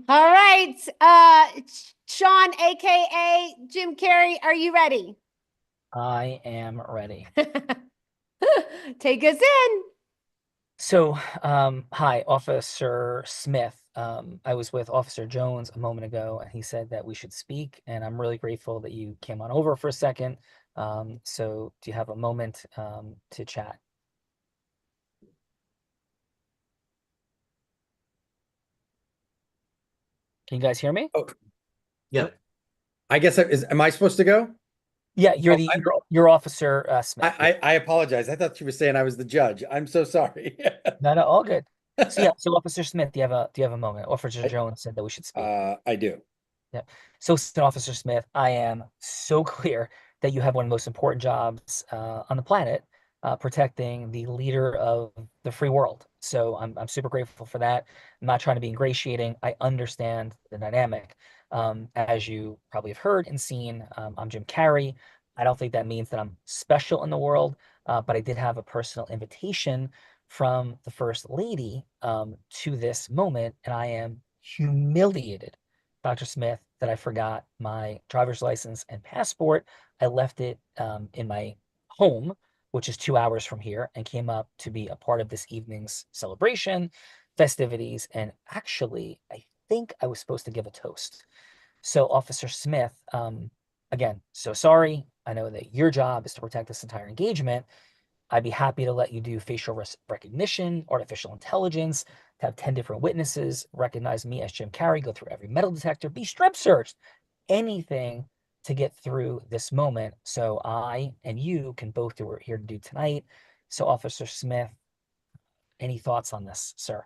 All right. Sean, aka Jim Carrey, are you ready? I am ready. Take us in. So, hi, Officer Smith. I was with Officer Jones a moment ago, and he said that we should speak, and I'm really grateful that you came on over for a second. So do you have a moment to chat? Can you guys hear me? Oh, Yeah. I guess am I supposed to go? Yeah, you're you're Officer Smith. I apologize. I thought you were saying I was the judge. I'm so sorry. No, all good. So yeah, so Officer Smith, do you have a moment? Officer Jones said that we should speak. I do. Yeah. So, Officer Smith, I am so clear that you have one of the most important jobs on the planet, protecting the leader of the free world. So I'm super grateful for that. I'm not trying to be ingratiating. I understand the dynamic. As you probably have heard and seen, I'm Jim Carrey. I don't think that means that I'm special in the world, but I did have a personal invitation from the First Lady to this moment, and I am humiliated, Dr. Smith, that I forgot my driver's license and passport. I left it in my home, which is 2 hours from here, and came up to be a part of this evening's celebration, festivities, and actually, I think I was supposed to give a toast. So, Officer Smith, again, so sorry. I know that your job is to protect this entire engagement. I'd be happy to let you do facial recognition, artificial intelligence, to have 10 different witnesses recognize me as Jim Carrey, go through every metal detector, be strip searched, anything to get through this moment. So I and you can both do what we're here to do tonight. So Officer Smith, any thoughts on this, sir?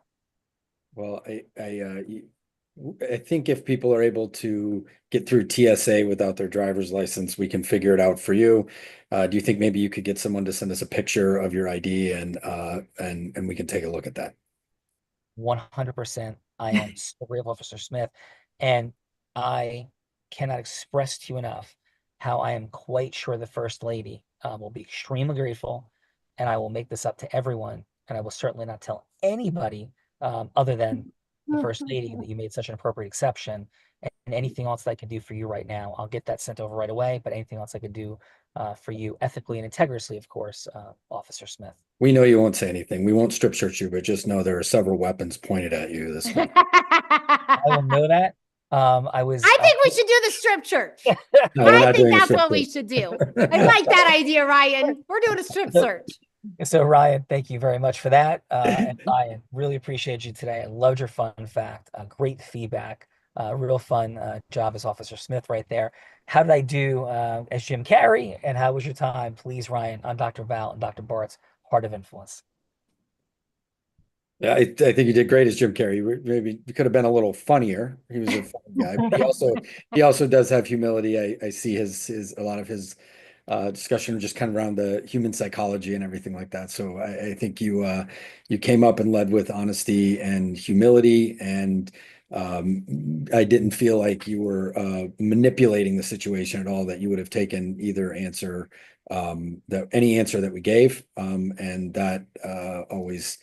Well, I think if people are able to get through TSA without their driver's license, we can figure it out for you. Do you think maybe you could get someone to send us a picture of your ID and we can take a look at that? 100%. I am so grateful, Officer Smith, and I cannot express to you enough how I am quite sure the First Lady will be extremely grateful, and I will make this up to everyone, and I will certainly not tell anybody other than the First Lady that you made such an appropriate exception. And anything else that I can do for you right now, I'll get that sent over right away. But anything else I could do for you ethically and integriously, of course, Officer Smith. We know you won't say anything. We won't strip search you, but just know there are several weapons pointed at you this week. I will know that. I think we should do the strip search. No, we're I not think doing a that's strip what we search. should do. I like that idea, Ryan. We're doing a strip search. So Ryan, thank you very much for that. And Ryan, really appreciate you today. I loved your fun fact. Great feedback. Real fun job as Officer Smith right there. How did I do as Jim Carrey? And how was your time, please, Ryan, on Dr. Val and Dr. Bart's Heart of Influence? Yeah, I think you did great as Jim Carrey. Maybe you could have been a little funnier. He was a funny guy, but he also does have humility. I see a lot of his discussion just kind of around the human psychology and everything like that. So I think you came up and led with honesty and humility, and I didn't feel like you were manipulating the situation at all, that you would have taken either answer, any answer that we gave. And that I always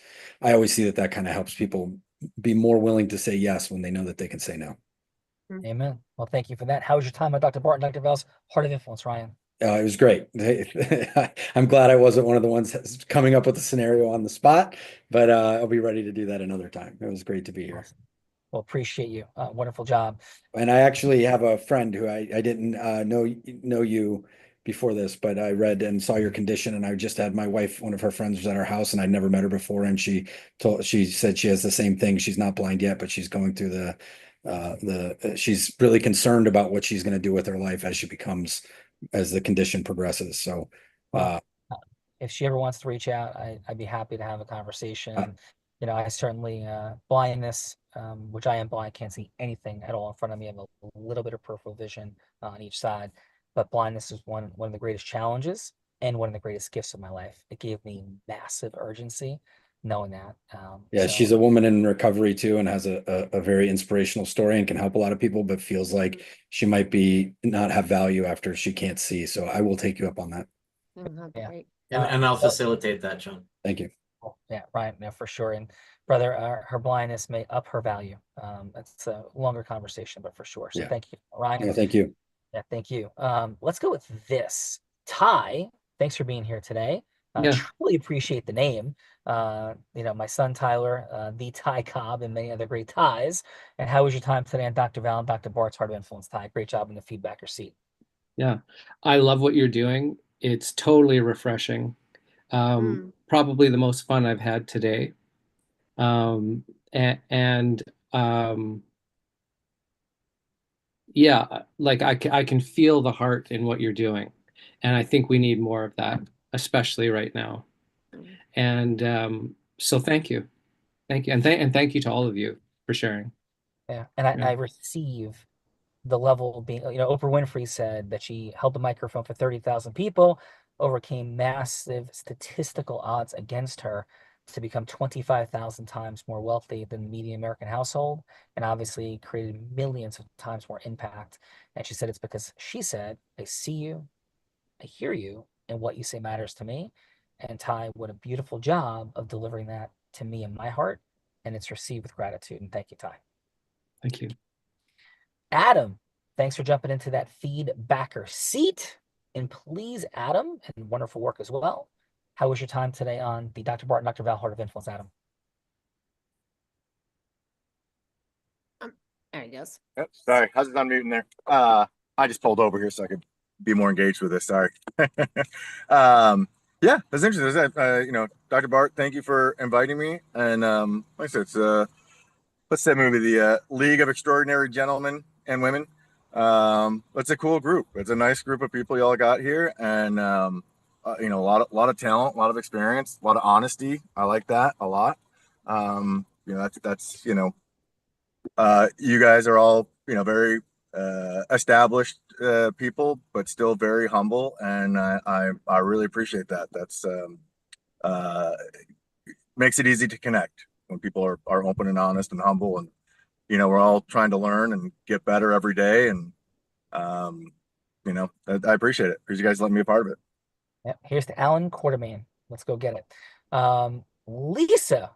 see that kind of helps people be more willing to say yes when they know that they can say no. Amen. Well, thank you for that. How was your time with Dr. Bart and Dr. Val's Heart of Influence, Ryan? It was great. I'm glad I wasn't one of the ones that's coming up with the scenario on the spot, but I'll be ready to do that another time. It was great to be here. Awesome. Well, appreciate you. Wonderful job. And I actually have a friend who I didn't know you before this, but I read and saw your condition, and I just had my wife, one of her friends was at our house, and I'd never met her before, and she said she has the same thing. She's not blind yet, but she's going through she's really concerned about what she's going to do with her life as the condition progresses. So if she ever wants to reach out, I'd be happy to have a conversation. I certainly blindness, which I am blind, can't see anything at all in front of me. I have a little bit of peripheral vision on each side, but blindness is one of the greatest challenges and one of the greatest gifts of my life. It gave me massive urgency knowing that. Yeah, So, she's a woman in recovery too, and has a very inspirational story and can help a lot of people, but feels like she might be not have value after she can't see. So I will take you up on that. yeah. Great. And I'll facilitate that, John. Thank you. Yeah, Ryan, yeah, for sure. And brother, her blindness may up her value. That's a longer conversation, but for sure. So Yeah. thank you, Ryan. No, thank you. Yeah, thank you. Let's go with this. Ty, thanks for being here today. Yeah. Truly appreciate the name. My son Tyler, the Ty Cobb, and many other great ties. And how was your time today on Dr. Val and Dr. Bart's Heart of Influence? Ty, great job in the feedbacker seat. Yeah. I love what you're doing. It's totally refreshing. Probably the most fun I've had today. Yeah, like I can feel the heart in what you're doing. And I think we need more of that, especially right now. And so thank you. Thank you. And thank you to all of you for sharing. Yeah. And I receive the level of being, Oprah Winfrey said that she held the microphone for 30,000 people, overcame massive statistical odds against her to become 25,000 times more wealthy than the median American household, and obviously created millions of times more impact. And she said it's because she said, I see you, I hear you, and what you say matters to me. And Ty, what a beautiful job of delivering that to me in my heart, and it's received with gratitude. And thank you, Ty. Thank you. Adam, thanks for jumping into that feedbacker seat. And please, Adam, and wonderful work as well. How was your time today on the Dr. Bart and Dr. Val Heart of Influence, Adam? There he goes. Yep, sorry, I was unmuting there. I just pulled over here so I could be more engaged with this. Sorry. Yeah, that's interesting. Dr. Bart, thank you for inviting me. And like I said, it's what's that movie? The League of Extraordinary Gentlemen and Women. It's a cool group. It's a nice group of people y'all got here, and a lot of talent, a lot of experience, a lot of honesty. I like that a lot. That's you guys are all very established people, but still very humble, and I really appreciate that. That's makes it easy to connect when people are open and honest and humble, and we're all trying to learn and get better every day, and I appreciate it because you guys let me be a part of it. Yeah, here's to Alan Quartermain. Let's go get it. Lisa,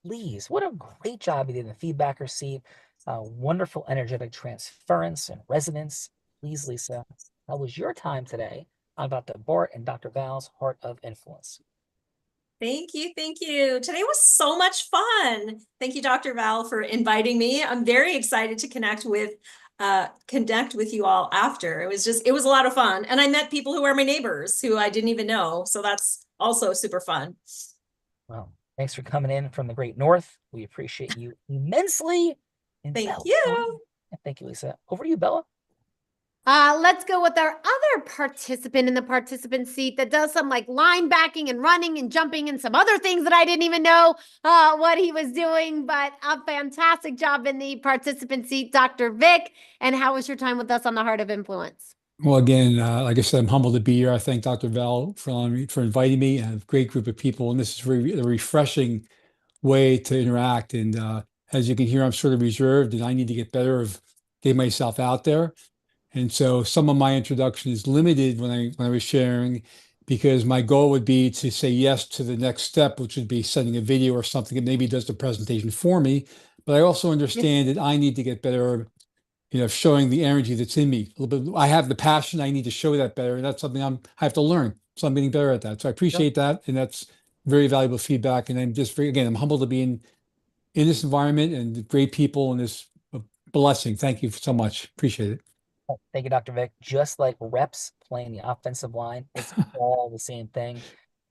please, what a great job you did in the feedbacker seat. Wonderful energetic transference and resonance. Please, Lisa, how was your time today on Dr. Bart and Dr. Val's Heart of Influence? Thank you. Thank you. Today was so much fun. Thank you, Dr. Val, for inviting me. I'm very excited to connect with you all after. It was a lot of fun. And I met people who are my neighbors who I didn't even know. So that's also super fun. Well, thanks for coming in from the great north. We appreciate you immensely. Thank you. Thank you, Lisa. Over to you, Bella. Let's go with our other participant in the participant seat that does some like line backing and running and jumping and some other things that I didn't even know what he was doing, but a fantastic job in the participant seat, Dr. Vic. And how was your time with us on the Heart of Influence? Well, again, like I said, I'm humbled to be here. I thank Dr. Val for inviting me, and a great group of people. And this is a refreshing way to interact. And as you can hear, I'm sort of reserved, and I need to get better of getting myself out there. And so some of my introduction is limited when I was sharing, because my goal would be to say yes to the next step, which would be sending a video or something that maybe does the presentation for me. But I also understand that I need to get better, showing the energy that's in me a little bit. I have the passion. I need to show that better. And that's something I have to learn. So I'm getting better at that. So I appreciate that. And that's very valuable feedback. And I'm just I'm humbled to be in this environment and great people, and this blessing. Thank you so much. Appreciate it. Thank you, Dr. Vic. Just like reps playing the offensive line, it's all the same thing.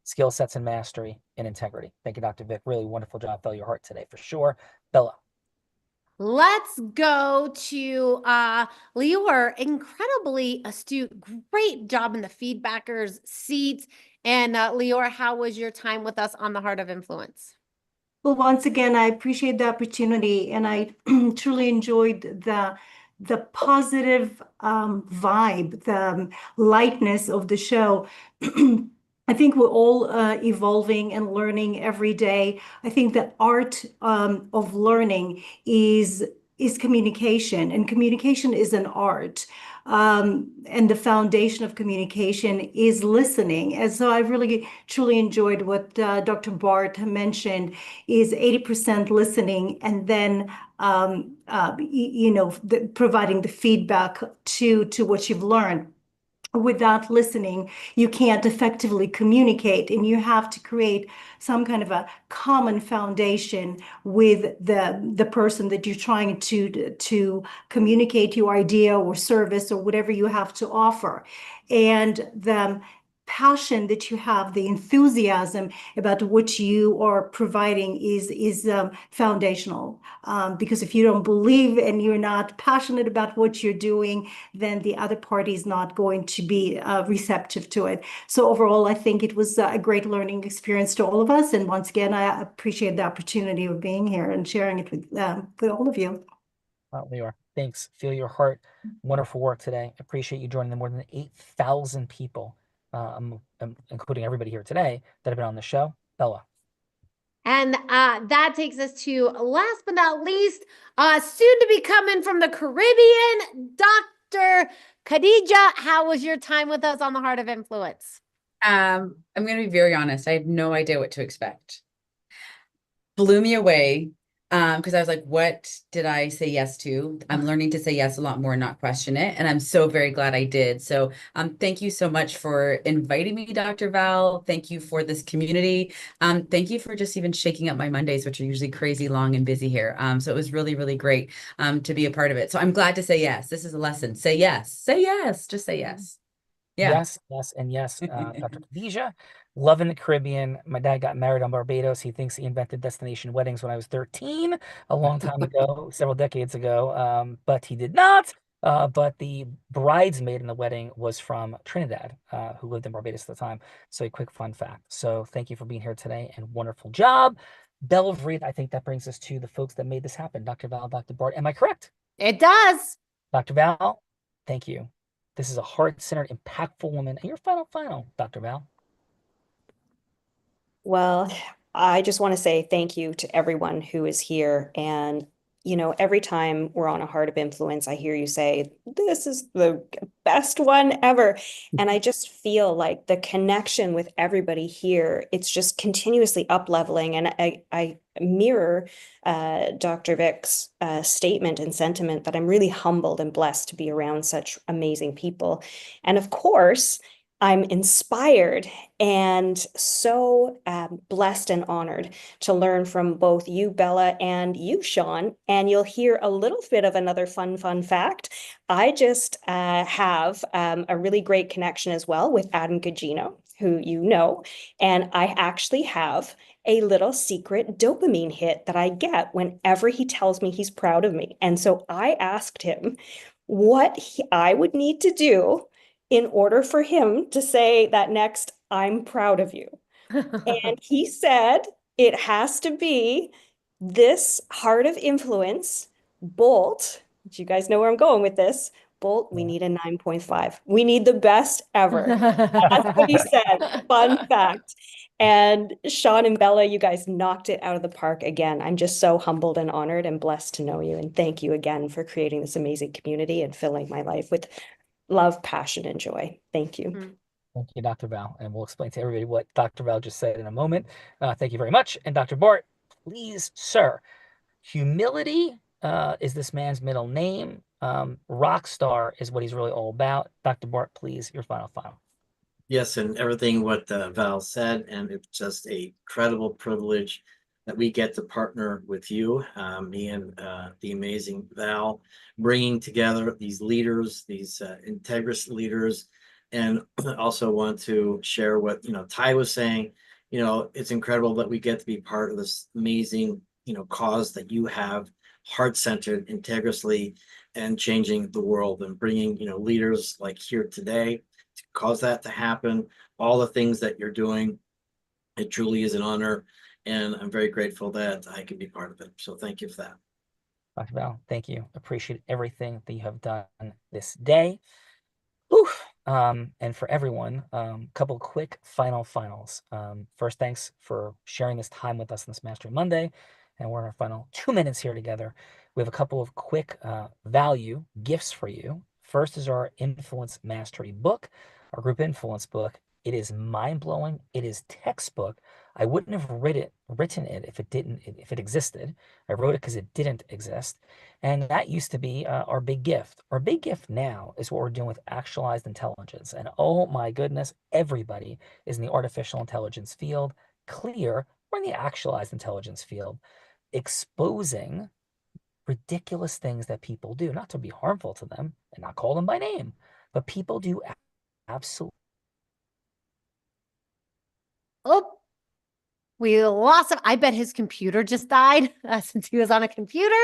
Skill sets and mastery and integrity. Thank you, Dr. Vic. Really wonderful job. Felt your heart today for sure. Bella. Let's go to Lior. Incredibly astute. Great job in the feedbackers seat. And Lior, how was your time with us on the Heart of Influence? Well, once again, I appreciate the opportunity, and I truly enjoyed the the positive vibe, the lightness of the show. I think we're all evolving and learning every day. I think the art of learning is communication, and communication is an art. And the foundation of communication is listening. And so I really truly enjoyed what Dr. Bart mentioned is 80% listening, and then providing the feedback to what you've learned. Without listening, you can't effectively communicate, and you have to create some kind of a common foundation with the person that you're trying to communicate your idea or service or whatever you have to offer. And the passion that you have, the enthusiasm about what you are providing is foundational. Because if you don't believe and you're not passionate about what you're doing, then the other party is not going to be receptive to it. So overall, I think it was a great learning experience to all of us. And once again, I appreciate the opportunity of being here and sharing it with all of you. Well, we are. Thanks. Feel your heart. Wonderful work today. Appreciate you joining the more than 8,000 people, including everybody here today, that have been on the show. Bella. And that takes us to, last but not least, soon to be coming from the Caribbean, Dr. Khadija. How was your time with us on the Heart of Influence? I'm going to be very honest. I had no idea what to expect. Blew me away. Because I was like, what did I say yes to? I'm learning to say yes a lot more and not question it. And I'm so very glad I did. So thank you so much for inviting me, Dr. Val. Thank you for this community. Thank you for just even shaking up my Mondays, which are usually crazy long and busy here. So it was really, really great to be a part of it. So I'm glad to say yes. This is a lesson. Say yes. Say yes. Just say yes. Yeah. Yes, yes, and yes. Dr. Khadija, loving the Caribbean. My dad got married on Barbados. He thinks he invented destination weddings when I was 13, a long time ago, several decades ago, but he did not. But the bridesmaid in the wedding was from Trinidad, who lived in Barbados at the time. So a quick fun fact. So thank you for being here today, and wonderful job. Belle of Reed, I think that brings us to the folks that made this happen. Dr. Val, Dr. Bart, am I correct? It does. Dr. Val, thank you. This is a heart-centered, impactful woman. And your final, Dr. Val. Well, I just want to say thank you to everyone who is here. And, every time we're on a Heart of Influence, I hear you say, this is the best one ever. And I just feel like the connection with everybody here, it's just continuously up-leveling. And I mirror Dr. Vic's statement and sentiment that I'm really humbled and blessed to be around such amazing people. And of course, I'm inspired and so blessed and honored to learn from both you, Bella, and you, Sean. And you'll hear a little bit of another fun fact. I just have a really great connection as well with Adam Gugino, who you know, and I actually have a little secret dopamine hit that I get whenever he tells me he's proud of me. And so I asked him what I would need to do in order for him to say that next, I'm proud of you. And he said, it has to be this Heart of Influence, Bolt, which you guys know where I'm going with this, Bolt, we need a 9.5. We need the best ever. That's what he said. Fun fact. And Sean and Bella, you guys knocked it out of the park again. I'm just so humbled and honored and blessed to know you. And thank you again for creating this amazing community and filling my life with love, passion, and joy. Thank you. Thank you, Dr. Val. And we'll explain to everybody what Dr. Val just said in a moment. Thank you very much. And Dr. Bart, please, sir, humility is this man's middle name. Rock star is what he's really all about. Dr. Bart, please, your final. Yes, and everything what Val said, and it's just a incredible privilege that we get to partner with you, me and the amazing Val, bringing together these leaders, these Integris leaders, and also want to share what Ty was saying. It's incredible that we get to be part of this amazing cause that you have, heart-centered, Integrisly, and changing the world and bringing leaders like here today to cause that to happen. All the things that you're doing, it truly is an honor. And I'm very grateful that I can be part of it. So thank you for that. Dr. Val, thank you. Appreciate everything that you have done this day. Oof. And for everyone, couple quick finals. First, thanks for sharing this time with us on this Mastery Monday. And we're in our final 2 minutes here together. We have a couple of quick value gifts for you. First is our Influence Mastery book, our group influence book. It is mind-blowing. It is textbook. I wouldn't have written it if it existed. I wrote it because it didn't exist. And that used to be our big gift. Our big gift now is what we're doing with actualized intelligence. And oh my goodness, everybody is in the artificial intelligence field. Clear, we're in the actualized intelligence field, exposing ridiculous things that people do, not to be harmful to them and not call them by name, but people do absolutely. Oh, we lost him. I bet his computer just died since he was on a computer.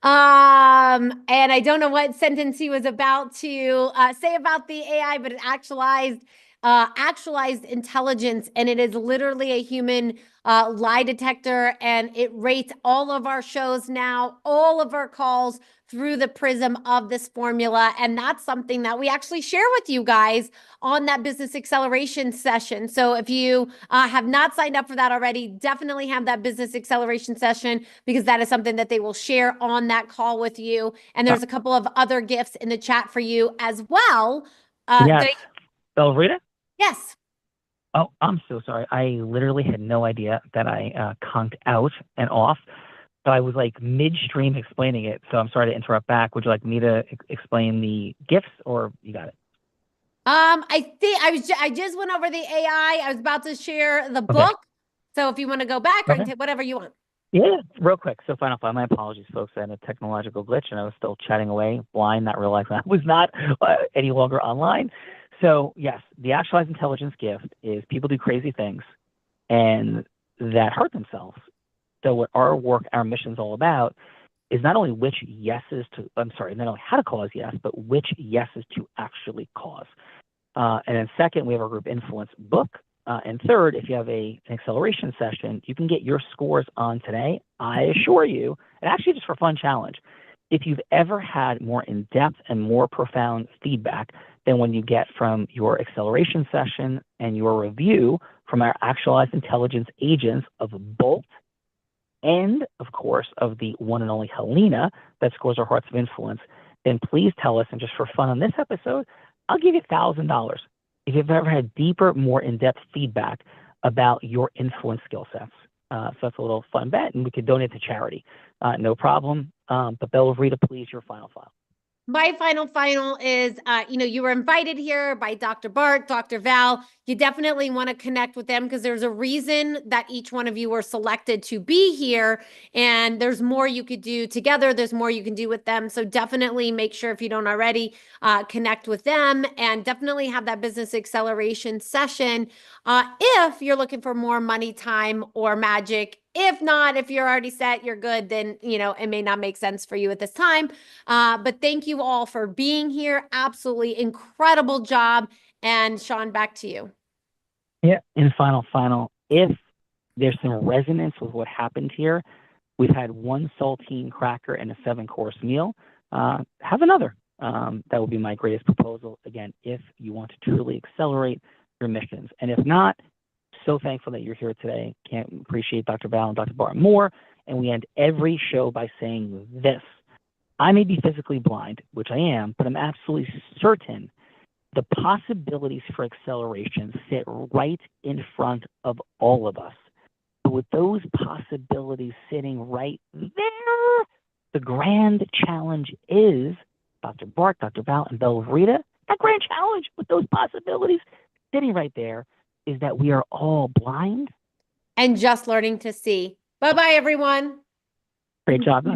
And I don't know what sentence he was about to say about the AI, but it actualized intelligence, and it is literally a human lie detector, and it rates all of our shows now, all of our calls through the prism of this formula. And that's something that we actually share with you guys on that business acceleration session. So if you have not signed up for that already, definitely have that business acceleration session, because that is something that they will share on that call with you. And there's a couple of other gifts in the chat for you as well. Yes. Belrita? Yes. Oh, I'm so sorry. I literally had no idea that I conked out and off. So I was like midstream explaining it. So I'm sorry to interrupt back. Would you like me to explain the gifts, or you got it? I think I just went over the AI. I was about to share the book. So if you want to go back or whatever you want. Yeah, real quick. So final thought. My apologies, folks. I had a technological glitch and I was still chatting away, blind, not realizing I was not any longer online. So yes, the actualized intelligence gift is people do crazy things and that hurt themselves. So what our work, our mission is all about is not only not only how to cause yes, but which yeses to actually cause. And then second, we have our group influence book. And third, if you have an acceleration session, you can get your scores on today. I assure you, and actually just for fun challenge, if you've ever had more in-depth and more profound feedback than when you get from your acceleration session and your review from our actualized intelligence agents of Bolt, and of course of the one and only Helena that scores our Hearts of Influence, then please tell us, and just for fun on this episode, I'll give you $1,000 if you've ever had deeper, more in-depth feedback about your influence skill sets. So that's a little fun bet, and we could donate to charity. No problem. But Belrita, please, your final file. My final is, you were invited here by Dr. Bart, Dr. Val. You definitely want to connect with them because there's a reason that each one of you were selected to be here. And there's more you could do together. There's more you can do with them. So definitely make sure, if you don't already, connect with them, and definitely have that business acceleration session. If you're looking for more money, time, or magic. If not, if you're already set, you're good, then, it may not make sense for you at this time. But thank you all for being here. Absolutely incredible job. And Sean, back to you. Yeah, and final, if there's some resonance with what happened here, we've had one saltine cracker and a 7-course meal. Have another. That would be my greatest proposal. Again, if you want to truly accelerate your missions. And if not, so thankful that you're here today. Can't appreciate Dr. Val and Dr. Bart more. And we end every show by saying this. I may be physically blind, which I am, but I'm absolutely certain the possibilities for acceleration sit right in front of all of us. But with those possibilities sitting right there, the grand challenge is, Dr. Bart, Dr. Val, and Belrita, that grand challenge with those possibilities sitting right there is that we are all blind and just learning to see. Bye-bye, everyone. Great job.